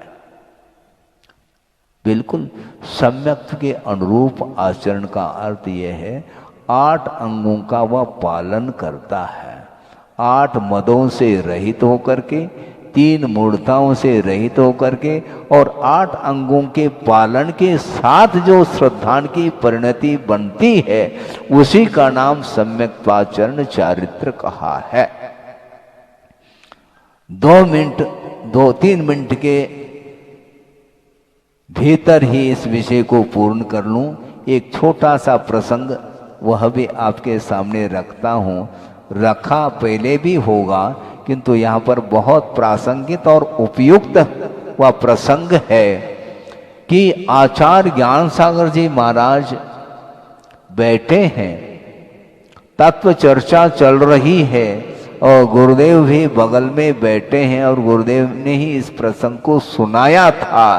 बिल्कुल सम्यक के अनुरूप आचरण का अर्थ यह है 8 अंगों का वह पालन करता है, 8 मदों से रहित होकर के, 3 मूढ़ताओं से रहित होकर के और 8 अंगों के पालन के साथ जो श्रद्धान की परिणति बनती है उसी का नाम सम्यक्ताचरण चारित्र कहा है। 2-3 मिनट के भीतर ही इस विषय को पूर्ण कर लूं। एक छोटा सा प्रसंग वह भी आपके सामने रखता हूं। रखा पहले भी होगा, किंतु यहाँ पर बहुत प्रासंगिक और उपयुक्त वह प्रसंग है कि आचार्य ज्ञान सागर जी महाराज बैठे हैं, तत्व चर्चा चल रही है और गुरुदेव भी बगल में बैठे हैं और गुरुदेव ने ही इस प्रसंग को सुनाया था।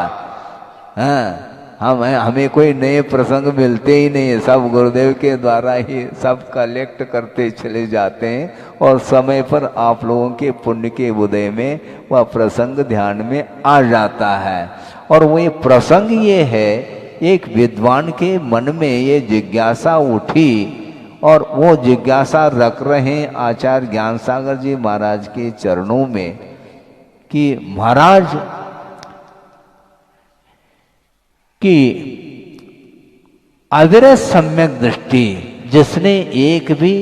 हाँ, हमें कोई नए प्रसंग मिलते ही नहीं है, सब गुरुदेव के द्वारा ही सब कलेक्ट करते चले जाते हैं और समय पर आप लोगों के पुण्य के उदय में वह प्रसंग ध्यान में आ जाता है। और वही प्रसंग ये है, एक विद्वान के मन में ये जिज्ञासा उठी और वो जिज्ञासा रख रहे हैं आचार्य ज्ञान सागर जी महाराज के चरणों में कि महाराज कि अविरत सम्यक दृष्टि जिसने एक भी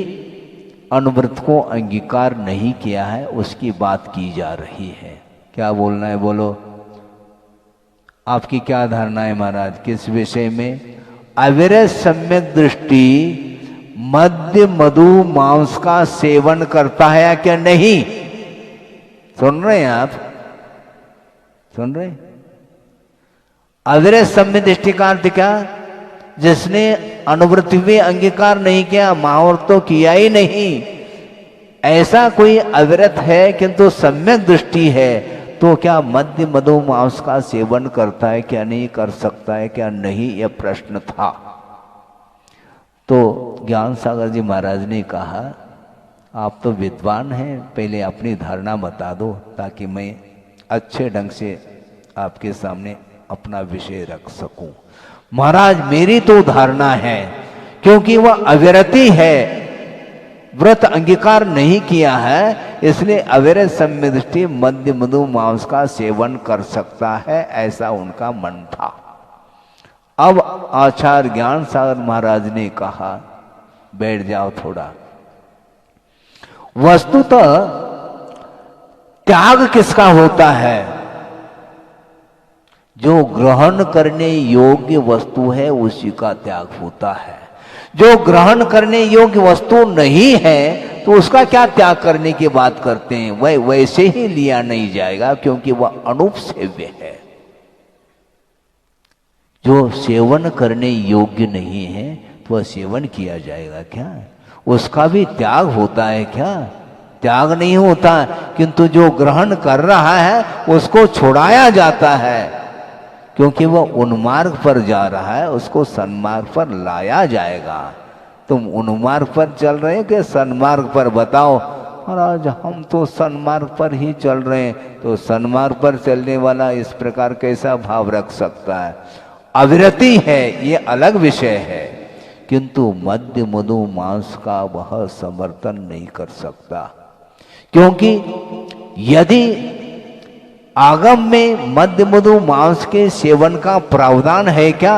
अनुव्रत को अंगीकार नहीं किया है उसकी बात की जा रही है। क्या बोलना है, बोलो। आपकी क्या धारणा है महाराज, किस विषय में? अविरत सम्यक दृष्टि मद्य मधु मांस का सेवन करता है या क्या नहीं? सुन रहे हैं आप? सुन रहे हैं? अविरत सम्यक दृष्टि का अर्थ क्या? जिसने अनुवृत्ति में अंगीकार नहीं किया, महावर तो किया ही नहीं, ऐसा कोई अविरत है किंतु सम्यक दृष्टि है, तो क्या मद्य मधु मांस का सेवन करता है क्या, नहीं कर सकता है क्या, नहीं, यह प्रश्न था। तो ज्ञान सागर जी महाराज ने कहा आप तो विद्वान हैं, पहले अपनी धारणा बता दो ताकि मैं अच्छे ढंग से आपके सामने अपना विषय रख सकूं। महाराज मेरी तो धारणा है, क्योंकि वह अविरति है, व्रत अंगीकार नहीं किया है, इसलिए अविरत सम्यक दृष्टि मद्य मधु मांस का सेवन कर सकता है, ऐसा उनका मन था। अब आचार्य ज्ञान सागर महाराज ने कहा बैठ जाओ थोड़ा। वस्तुतः त्याग किसका होता है? जो ग्रहण करने योग्य वस्तु है उसी का त्याग होता है। जो ग्रहण करने योग्य वस्तु नहीं है तो उसका क्या त्याग करने की बात करते हैं? वह वैसे ही लिया नहीं जाएगा क्योंकि वह अनुपसेव्य है। जो सेवन करने योग्य नहीं है तो वह सेवन किया जाएगा क्या? उसका भी त्याग होता है क्या? त्याग नहीं होता, किंतु जो ग्रहण कर रहा है उसको छुड़ाया जाता है, क्योंकि वह उन्मार्ग पर जा रहा है, उसको सन्मार्ग पर लाया जाएगा। तुम उन्मार्ग पर चल रहे हो कि सन्मार्ग पर? बताओ। महाराज हम तो सन्मार्ग पर ही चल रहे हैं। तो सन्मार्ग पर चलने वाला इस प्रकार कैसा भाव रख सकता है? अविरति है, ये अलग विषय है, किंतु मद्य मधु मांस का वह समर्थन नहीं कर सकता, क्योंकि यदि आगम में मद्य मधु मांस के सेवन का प्रावधान है क्या?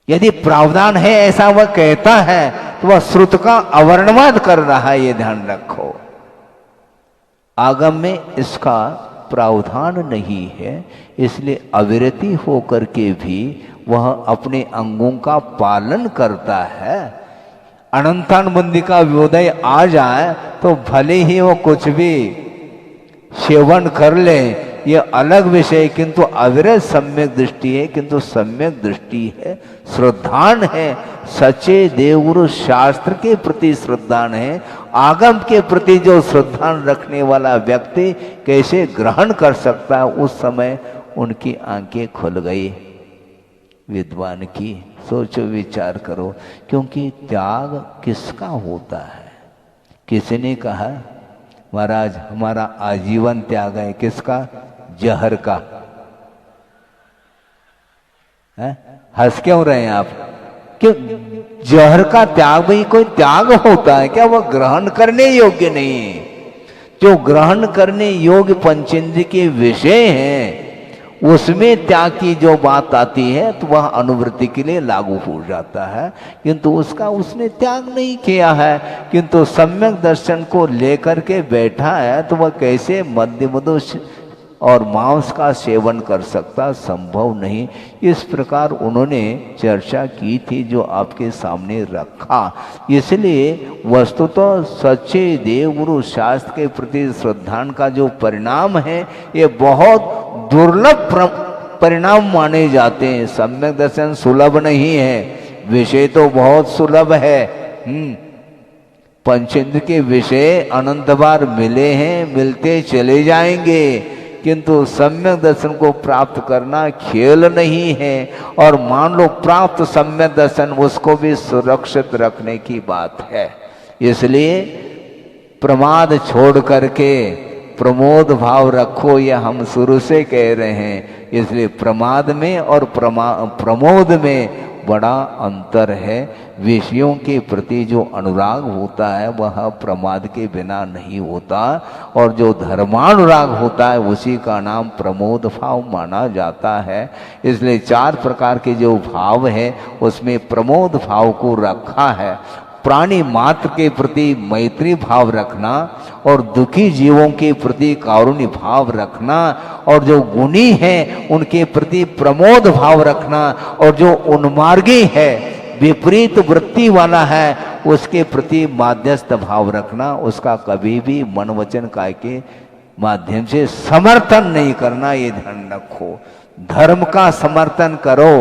यदि प्रावधान है ऐसा वह कहता है तो वह श्रुत का अवर्णवाद कर रहा है, ये ध्यान रखो। आगम में इसका प्रावधान नहीं है, इसलिए अविरति होकर के भी वह अपने अंगों का पालन करता है। अनंतानुबंधी का वियोदय आ जाए तो भले ही वो कुछ भी सेवन कर ले, ये अलग विषय, किंतु अविरत सम्यक दृष्टि है, किंतु सम्यक दृष्टि है, श्रद्धान है, सच्चे देवगुरु शास्त्र के प्रति श्रद्धान है। आगम के प्रति जो श्रद्धान रखने वाला व्यक्ति कैसे ग्रहण कर सकता है? उस समय उनकी आंखें खुल गई विद्वान की। सोचो विचार करो, क्योंकि त्याग किसका होता है? किसी ने कहा महाराज हमारा आजीवन त्याग है। किसका? जहर का। है? हंस क्यों रहे हैं आप? क्यों? जहर का त्याग भी कोई त्याग होता है क्या? वह ग्रहण करने योग्य नहीं है। जो ग्रहण करने योग्य पंचेंद्रिय के विषय हैं उसमें त्याग की जो बात आती है तो वह अनुवृत्ति के लिए लागू हो जाता है, किंतु उसका उसने त्याग नहीं किया है, किंतु सम्यक दर्शन को लेकर के बैठा है, तो वह कैसे मद्य मधु और मांस का सेवन कर सकता? संभव नहीं। इस प्रकार उन्होंने चर्चा की थी जो आपके सामने रखा। इसलिए वस्तुतः सच्चे देवगुरु शास्त्र के प्रति श्रद्धान का जो परिणाम है ये बहुत दुर्लभ परिणाम माने जाते हैं। सम्यक दर्शन सुलभ नहीं है, विषय तो बहुत सुलभ है। पंचेंद्र के विषय अनंत बार मिले हैं, मिलते चले जाएंगे, किंतु सम्यक दर्शन को प्राप्त करना खेल नहीं है। और मान लो प्राप्त सम्यक दर्शन, उसको भी सुरक्षित रखने की बात है। इसलिए प्रमाद छोड़ करके प्रमोद भाव रखो, यह हम शुरू से कह रहे हैं। इसलिए प्रमाद में और प्रमोद में बड़ा अंतर है। विषयों के प्रति जो अनुराग होता है वह प्रमाद के बिना नहीं होता, और जो धर्मानुराग होता है उसी का नाम प्रमोद भाव माना जाता है। इसलिए 4 प्रकार के जो भाव है उसमें प्रमोद भाव को रखा है। प्राणी मात्र के प्रति मैत्री भाव रखना, और दुखी जीवों के प्रति कारुण्य भाव रखना, और जो गुणी हैं उनके प्रति प्रमोद भाव रखना, और जो उन्मार्गी है, विपरीत वृत्ति वाला है, उसके प्रति माध्यस्थ भाव रखना। उसका कभी भी मन वचन काय के माध्यम से समर्थन नहीं करना, ये ध्यान रखो। धर्म का समर्थन करो,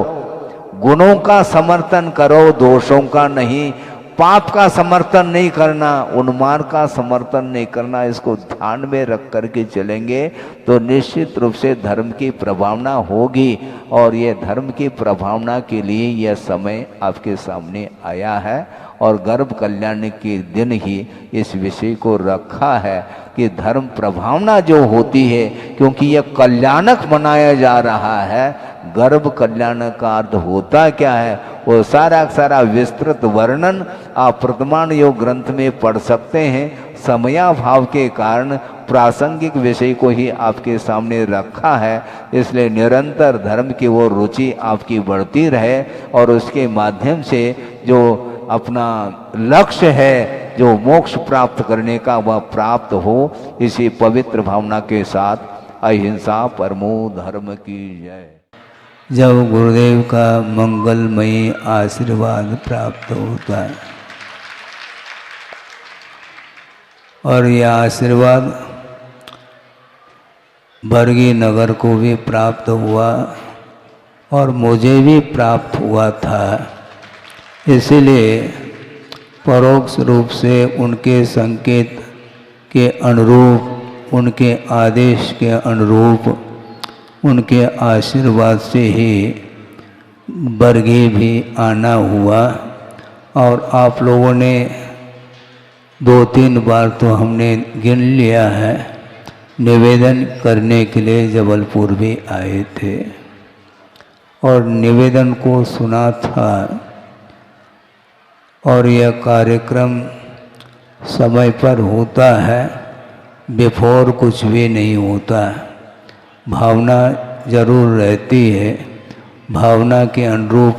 गुणों का समर्थन करो, दोषों का नहीं। पाप का समर्थन नहीं करना, उन्मार्ग का समर्थन नहीं करना। इसको ध्यान में रख करके चलेंगे तो निश्चित रूप से धर्म की प्रभावना होगी। और ये धर्म की प्रभावना के लिए यह समय आपके सामने आया है, और गर्भ कल्याण के दिन ही इस विषय को रखा है कि धर्म प्रभावना जो होती है, क्योंकि यह कल्याणक मनाया जा रहा है। गर्भ कल्याण का अर्थ होता क्या है, वो सारा विस्तृत वर्णन आप वर्तमान योग ग्रंथ में पढ़ सकते हैं। समयाभाव के कारण प्रासंगिक विषय को ही आपके सामने रखा है। इसलिए निरंतर धर्म की वो रुचि आपकी बढ़ती रहे, और उसके माध्यम से जो अपना लक्ष्य है, जो मोक्ष प्राप्त करने का, वह प्राप्त हो। इसी पवित्र भावना के साथ अहिंसा परमो धर्म की जय। जब गुरुदेव का मंगलमयी आशीर्वाद प्राप्त होता है, और यह आशीर्वाद बरगी नगर को भी प्राप्त हुआ, और मुझे भी प्राप्त हुआ था। इसलिए परोक्ष रूप से उनके संकेत के अनुरूप, उनके आदेश के अनुरूप, उनके आशीर्वाद से ही बरगी भी आना हुआ। और आप लोगों ने 2-3 बार तो हमने गिन लिया है, निवेदन करने के लिए जबलपुर भी आए थे, और निवेदन को सुना था। और यह कार्यक्रम समय पर होता है, बिफोर कुछ भी नहीं होता। भावना जरूर रहती है, भावना के अनुरूप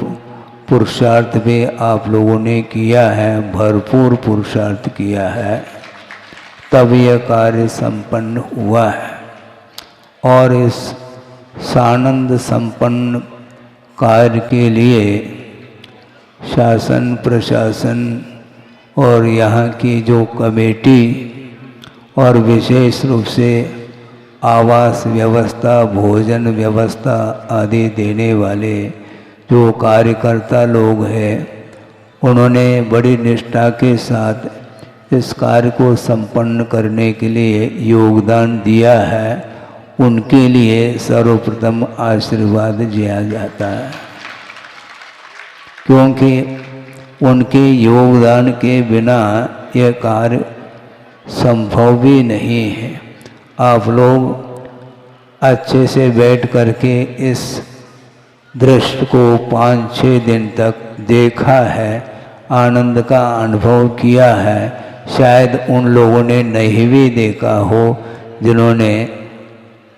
पुरुषार्थ भी आप लोगों ने किया है, भरपूर पुरुषार्थ किया है, तब यह कार्य संपन्न हुआ है। और इस सानंद संपन्न कार्य के लिए शासन प्रशासन और यहाँ की जो कमेटी, और विशेष रूप से आवास व्यवस्था, भोजन व्यवस्था आदि देने वाले जो कार्यकर्ता लोग हैं, उन्होंने बड़ी निष्ठा के साथ इस कार्य को संपन्न करने के लिए योगदान दिया है। उनके लिए सर्वप्रथम आशीर्वाद दिया जाता है, क्योंकि उनके योगदान के बिना यह कार्य संभव भी नहीं है। आप लोग अच्छे से बैठ करके इस दृश्य को 5-6 दिन तक देखा है, आनंद का अनुभव किया है। शायद उन लोगों ने नहीं भी देखा हो जिन्होंने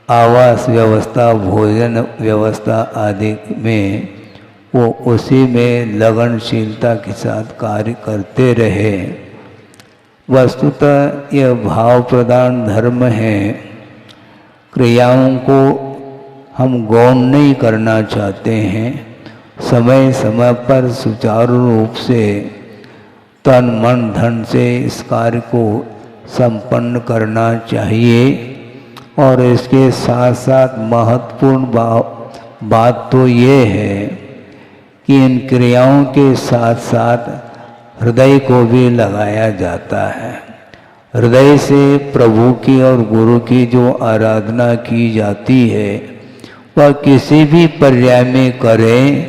आवास व्यवस्था, भोजन व्यवस्था आदि में वो उसी में लगनशीलता के साथ कार्य करते रहे। वस्तुतः यह भाव प्रधान धर्म है। क्रियाओं को हम गौण नहीं करना चाहते हैं। समय समय पर सुचारू रूप से तन मन धन से इस कार्य को संपन्न करना चाहिए। और इसके साथ साथ महत्वपूर्ण बात तो ये है कि इन क्रियाओं के साथ साथ हृदय को भी लगाया जाता है। हृदय से प्रभु की और गुरु की जो आराधना की जाती है वह किसी भी पर्याय में करें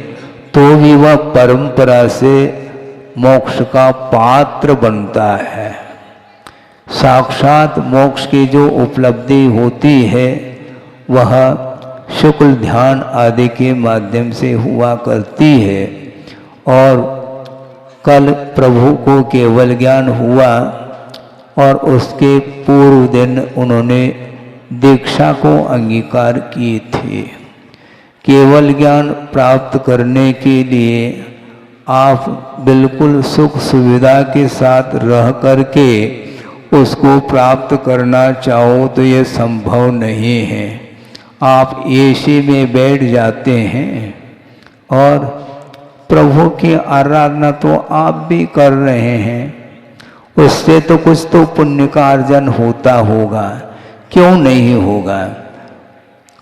तो भी वह परंपरा से मोक्ष का पात्र बनता है। साक्षात मोक्ष की जो उपलब्धि होती है वह शुक्ल ध्यान आदि के माध्यम से हुआ करती है। और कल प्रभु को केवल ज्ञान हुआ और उसके पूर्व दिन उन्होंने दीक्षा को अंगीकार किए थे। केवल ज्ञान प्राप्त करने के लिए आप बिल्कुल सुख सुविधा के साथ रह करके उसको प्राप्त करना चाहो तो ये संभव नहीं है। आप एसी में बैठ जाते हैं और प्रभु की आराधना तो आप भी कर रहे हैं, उससे तो कुछ तो पुण्य का अर्जन होता होगा, क्यों नहीं होगा।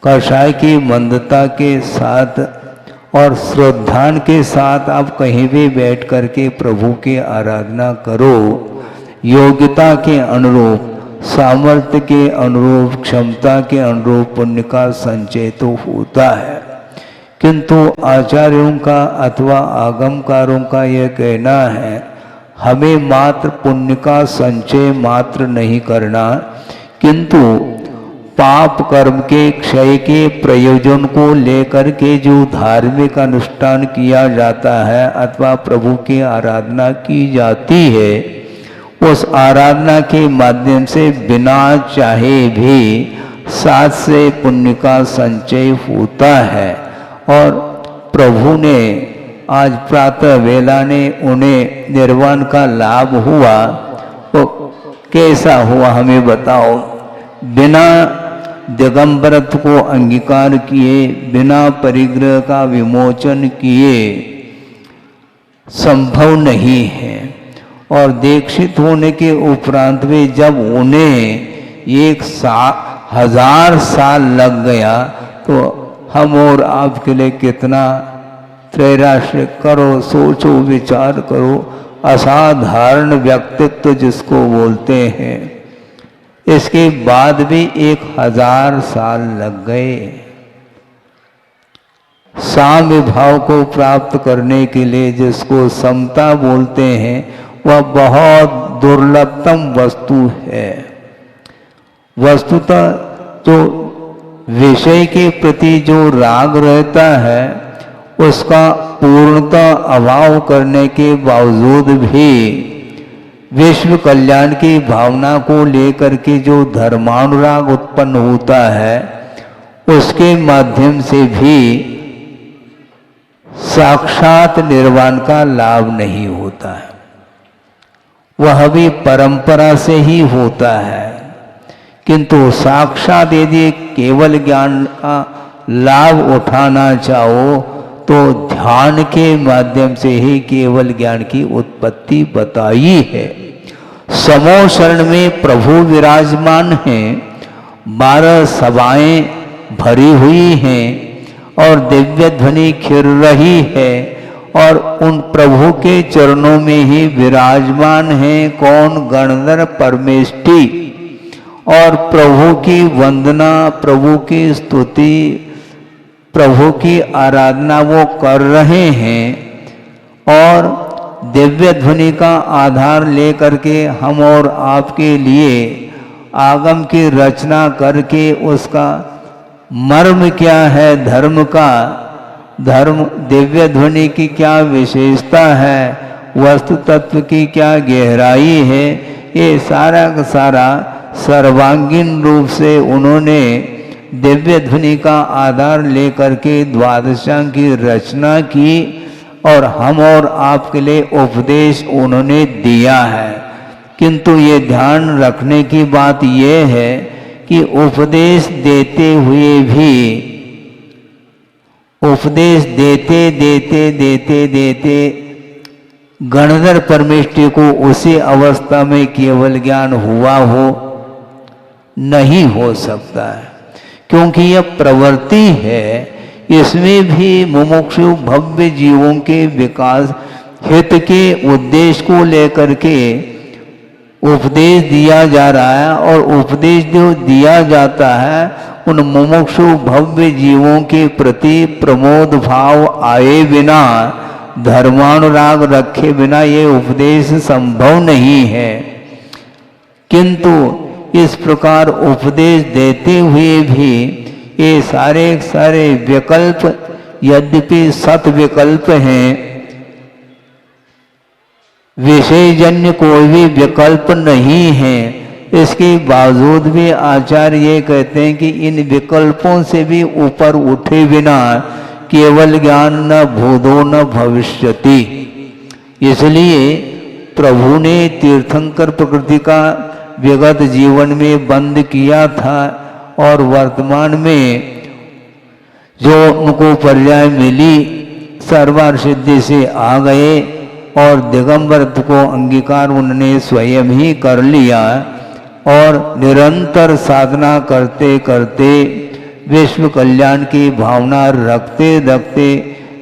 कषाय की मंदता के साथ और श्रद्धान के साथ आप कहीं भी बैठ करके प्रभु की आराधना करो। योग्यता के अनुरूप, सामर्थ्य के अनुरूप, क्षमता के अनुरूप पुण्य का संचय तो होता है। किंतु आचार्यों का अथवा आगमकारों का यह कहना है हमें मात्र पुण्य का संचय मात्र नहीं करना, किंतु पाप कर्म के क्षय के प्रयोजन को लेकर के जो धार्मिक अनुष्ठान किया जाता है अथवा प्रभु की आराधना की जाती है, उस आराधना के माध्यम से बिना चाहे भी साथ से पुण्य का संचय होता है। और प्रभु ने आज प्रातः वेला ने उन्हें निर्वाण का लाभ हुआ, तो कैसा हुआ हमें बताओ। बिना दिगंबरत्व को अंगीकार किए, बिना परिग्रह का विमोचन किए संभव नहीं है। और दीक्षित होने के उपरांत भी जब उन्हें 1000 साल लग गया तो हम और आपके लिए कितना प्रेराश्रय करो, सोचो, विचार करो। असाधारण व्यक्तित्व जिसको बोलते हैं, इसके बाद भी 1000 साल लग गए। साम्य भाव को प्राप्त करने के लिए जिसको समता बोलते हैं वह बहुत दुर्लभतम वस्तु है। वस्तुतः जो विषय के प्रति जो राग रहता है उसका पूर्णतः अभाव करने के बावजूद भी विश्व कल्याण की भावना को लेकर के जो धर्मानुराग उत्पन्न होता है उसके माध्यम से भी साक्षात निर्वाण का लाभ नहीं होता है, वह भी परंपरा से ही होता है। किंतु साक्षात यदि केवल ज्ञान का लाभ उठाना चाहो तो ध्यान के माध्यम से ही केवल ज्ञान की उत्पत्ति बताई है। समो शरण में प्रभु विराजमान हैं, 12 सभाएं भरी हुई हैं और दिव्य ध्वनि खिर रही है और उन प्रभु के चरणों में ही विराजमान हैं कौन? गणधर परमेष्ठी। और प्रभु की वंदना, प्रभु की स्तुति, प्रभु की आराधना वो कर रहे हैं। और दिव्य ध्वनि का आधार लेकर के हम और आपके लिए आगम की रचना करके उसका मर्म क्या है धर्म का, धर्म दिव्य ध्वनि की क्या विशेषता है, वस्तु तत्व की क्या गहराई है, ये सारा का सारा सर्वांगीण रूप से उन्होंने दिव्य ध्वनि का आधार लेकर के द्वादशांग की रचना की और हम और आपके लिए उपदेश उन्होंने दिया है। किंतु ये ध्यान रखने की बात ये है कि उपदेश देते हुए भी, उपदेश देते देते देते देते गणधर परमेष्ठी को उसी अवस्था में केवल ज्ञान हुआ हो नहीं हो सकता है, क्योंकि यह प्रवृत्ति है। इसमें भी मुमुक्षु भव्य जीवों के विकास हित के उद्देश्य को लेकर के उपदेश दिया जा रहा है। और उपदेश जो दिया जाता है उन मुमुक्षु भव्य जीवों के प्रति प्रमोद भाव आए बिना, धर्मानुराग रखे बिना ये उपदेश संभव नहीं है। किंतु इस प्रकार उपदेश देते हुए भी ये सारे विकल्प यद्यपि सत विकल्प हैं, विषयजन्य कोई भी विकल्प नहीं है, इसके बावजूद भी आचार्य ये कहते हैं कि इन विकल्पों से भी ऊपर उठे बिना केवल ज्ञान न भूतो न भविष्यति। इसलिए प्रभु ने तीर्थंकर प्रकृति का विगत जीवन में बंद किया था और वर्तमान में जो उनको पर्याय मिली सर्वार्थ सिद्धि से आ गए और दिगंबरत्व को अंगीकार उन्होंने स्वयं ही कर लिया और निरंतर साधना करते करते विश्व कल्याण की भावना रखते रखते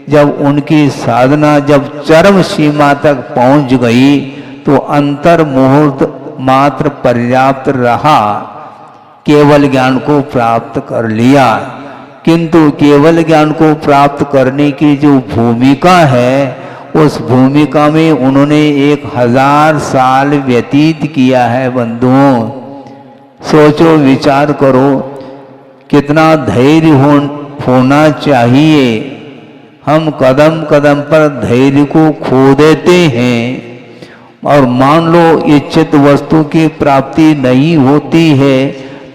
जब उनकी साधना जब चरम सीमा तक पहुंच गई तो अंतर मुहूर्त मात्र पर्याप्त रहा, केवल ज्ञान को प्राप्त कर लिया। किंतु केवल ज्ञान को प्राप्त करने की जो भूमिका है उस भूमिका में उन्होंने 1000 साल व्यतीत किया है। बंधुओं सोचो विचार करो कितना धैर्य होना चाहिए। हम कदम कदम पर धैर्य को खो देते हैं और मान लो इच्छित वस्तु की प्राप्ति नहीं होती है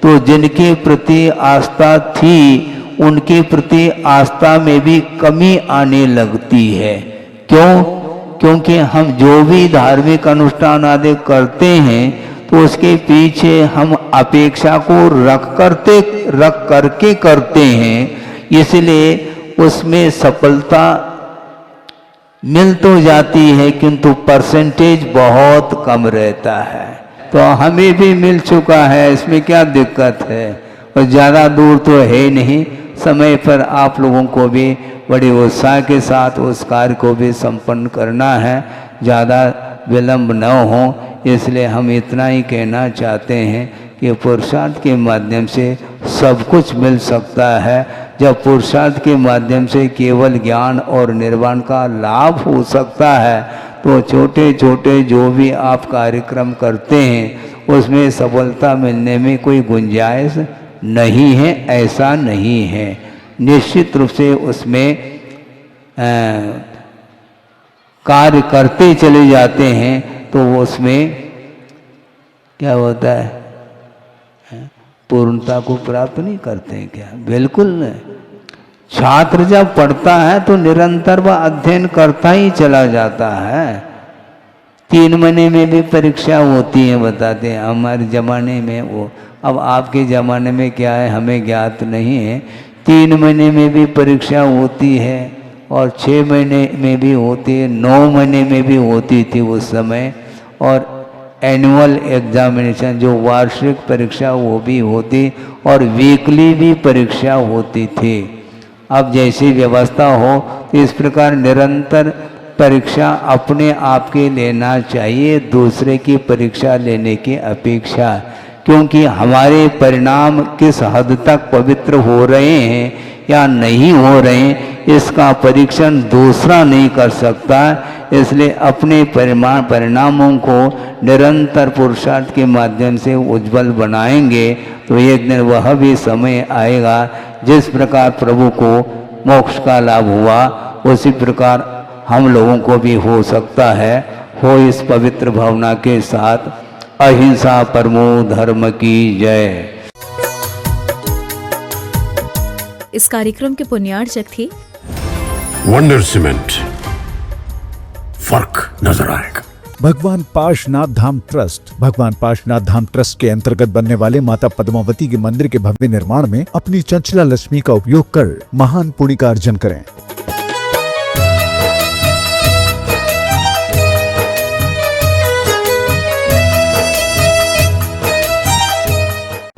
तो जिनके प्रति आस्था थी उनके प्रति आस्था में भी कमी आने लगती है। क्यों? क्योंकि हम जो भी धार्मिक अनुष्ठान आदि करते हैं तो उसके पीछे हम अपेक्षा को रख करके करते हैं, इसलिए उसमें सफलता मिल तो जाती है किंतु परसेंटेज बहुत कम रहता है। तो हमें भी मिल चुका है, इसमें क्या दिक्कत है, और ज़्यादा दूर तो है नहीं। समय पर आप लोगों को भी बड़े उत्साह के साथ उस कार्य को भी संपन्न करना है, ज़्यादा विलंब न हो। इसलिए हम इतना ही कहना चाहते हैं कि पुरुषार्थ के माध्यम से सब कुछ मिल सकता है। जब पुरुषार्थ के माध्यम से केवल ज्ञान और निर्वाण का लाभ हो सकता है तो छोटे छोटे जो भी आप कार्यक्रम करते हैं उसमें सफलता मिलने में कोई गुंजाइश नहीं है, ऐसा नहीं है। निश्चित रूप से उसमें कार्य करते चले जाते हैं तो उसमें क्या होता है, पूर्णता को प्राप्त नहीं करते हैं क्या? बिल्कुल नहीं। छात्र जब पढ़ता है तो निरंतर वह अध्ययन करता ही चला जाता है। 3 महीने में भी परीक्षा होती है, बताते हैं हमारे ज़माने में। वो अब आपके ज़माने में क्या है हमें ज्ञात नहीं है। 3 महीने में भी परीक्षा होती है और 6 महीने में भी होती है, 9 महीने में भी होती थी उस समय। और एनुअल एग्जामिनेशन जो वार्षिक परीक्षा वो भी होती और वीकली भी परीक्षा होती थी। अब जैसी व्यवस्था हो तो इस प्रकार निरंतर परीक्षा अपने आप के लेना चाहिए दूसरे की परीक्षा लेने की अपेक्षा, क्योंकि हमारे परिणाम किस हद तक पवित्र हो रहे हैं या नहीं हो रहे हैं इसका परीक्षण दूसरा नहीं कर सकता। इसलिए अपने परिणामों को निरंतर पुरुषार्थ के माध्यम से उज्जवल बनाएंगे तो एक दिन वह भी समय आएगा जिस प्रकार प्रभु को मोक्ष का लाभ हुआ उसी प्रकार हम लोगों को भी हो सकता है। हो इस पवित्र भावना के साथ अहिंसा परमो धर्म की जय। इस कार्यक्रम के पुण्यार्चक थे वंडर सीमेंट, फर्क नजर आएगा। भगवान पार्श्वनाथ धाम ट्रस्ट भगवान पार्श्वनाथ धाम ट्रस्ट के अंतर्गत बनने वाले माता पद्मावती के मंदिर के भव्य निर्माण में अपनी चंचला लक्ष्मी का उपयोग कर महान पुण्य का अर्जन करें।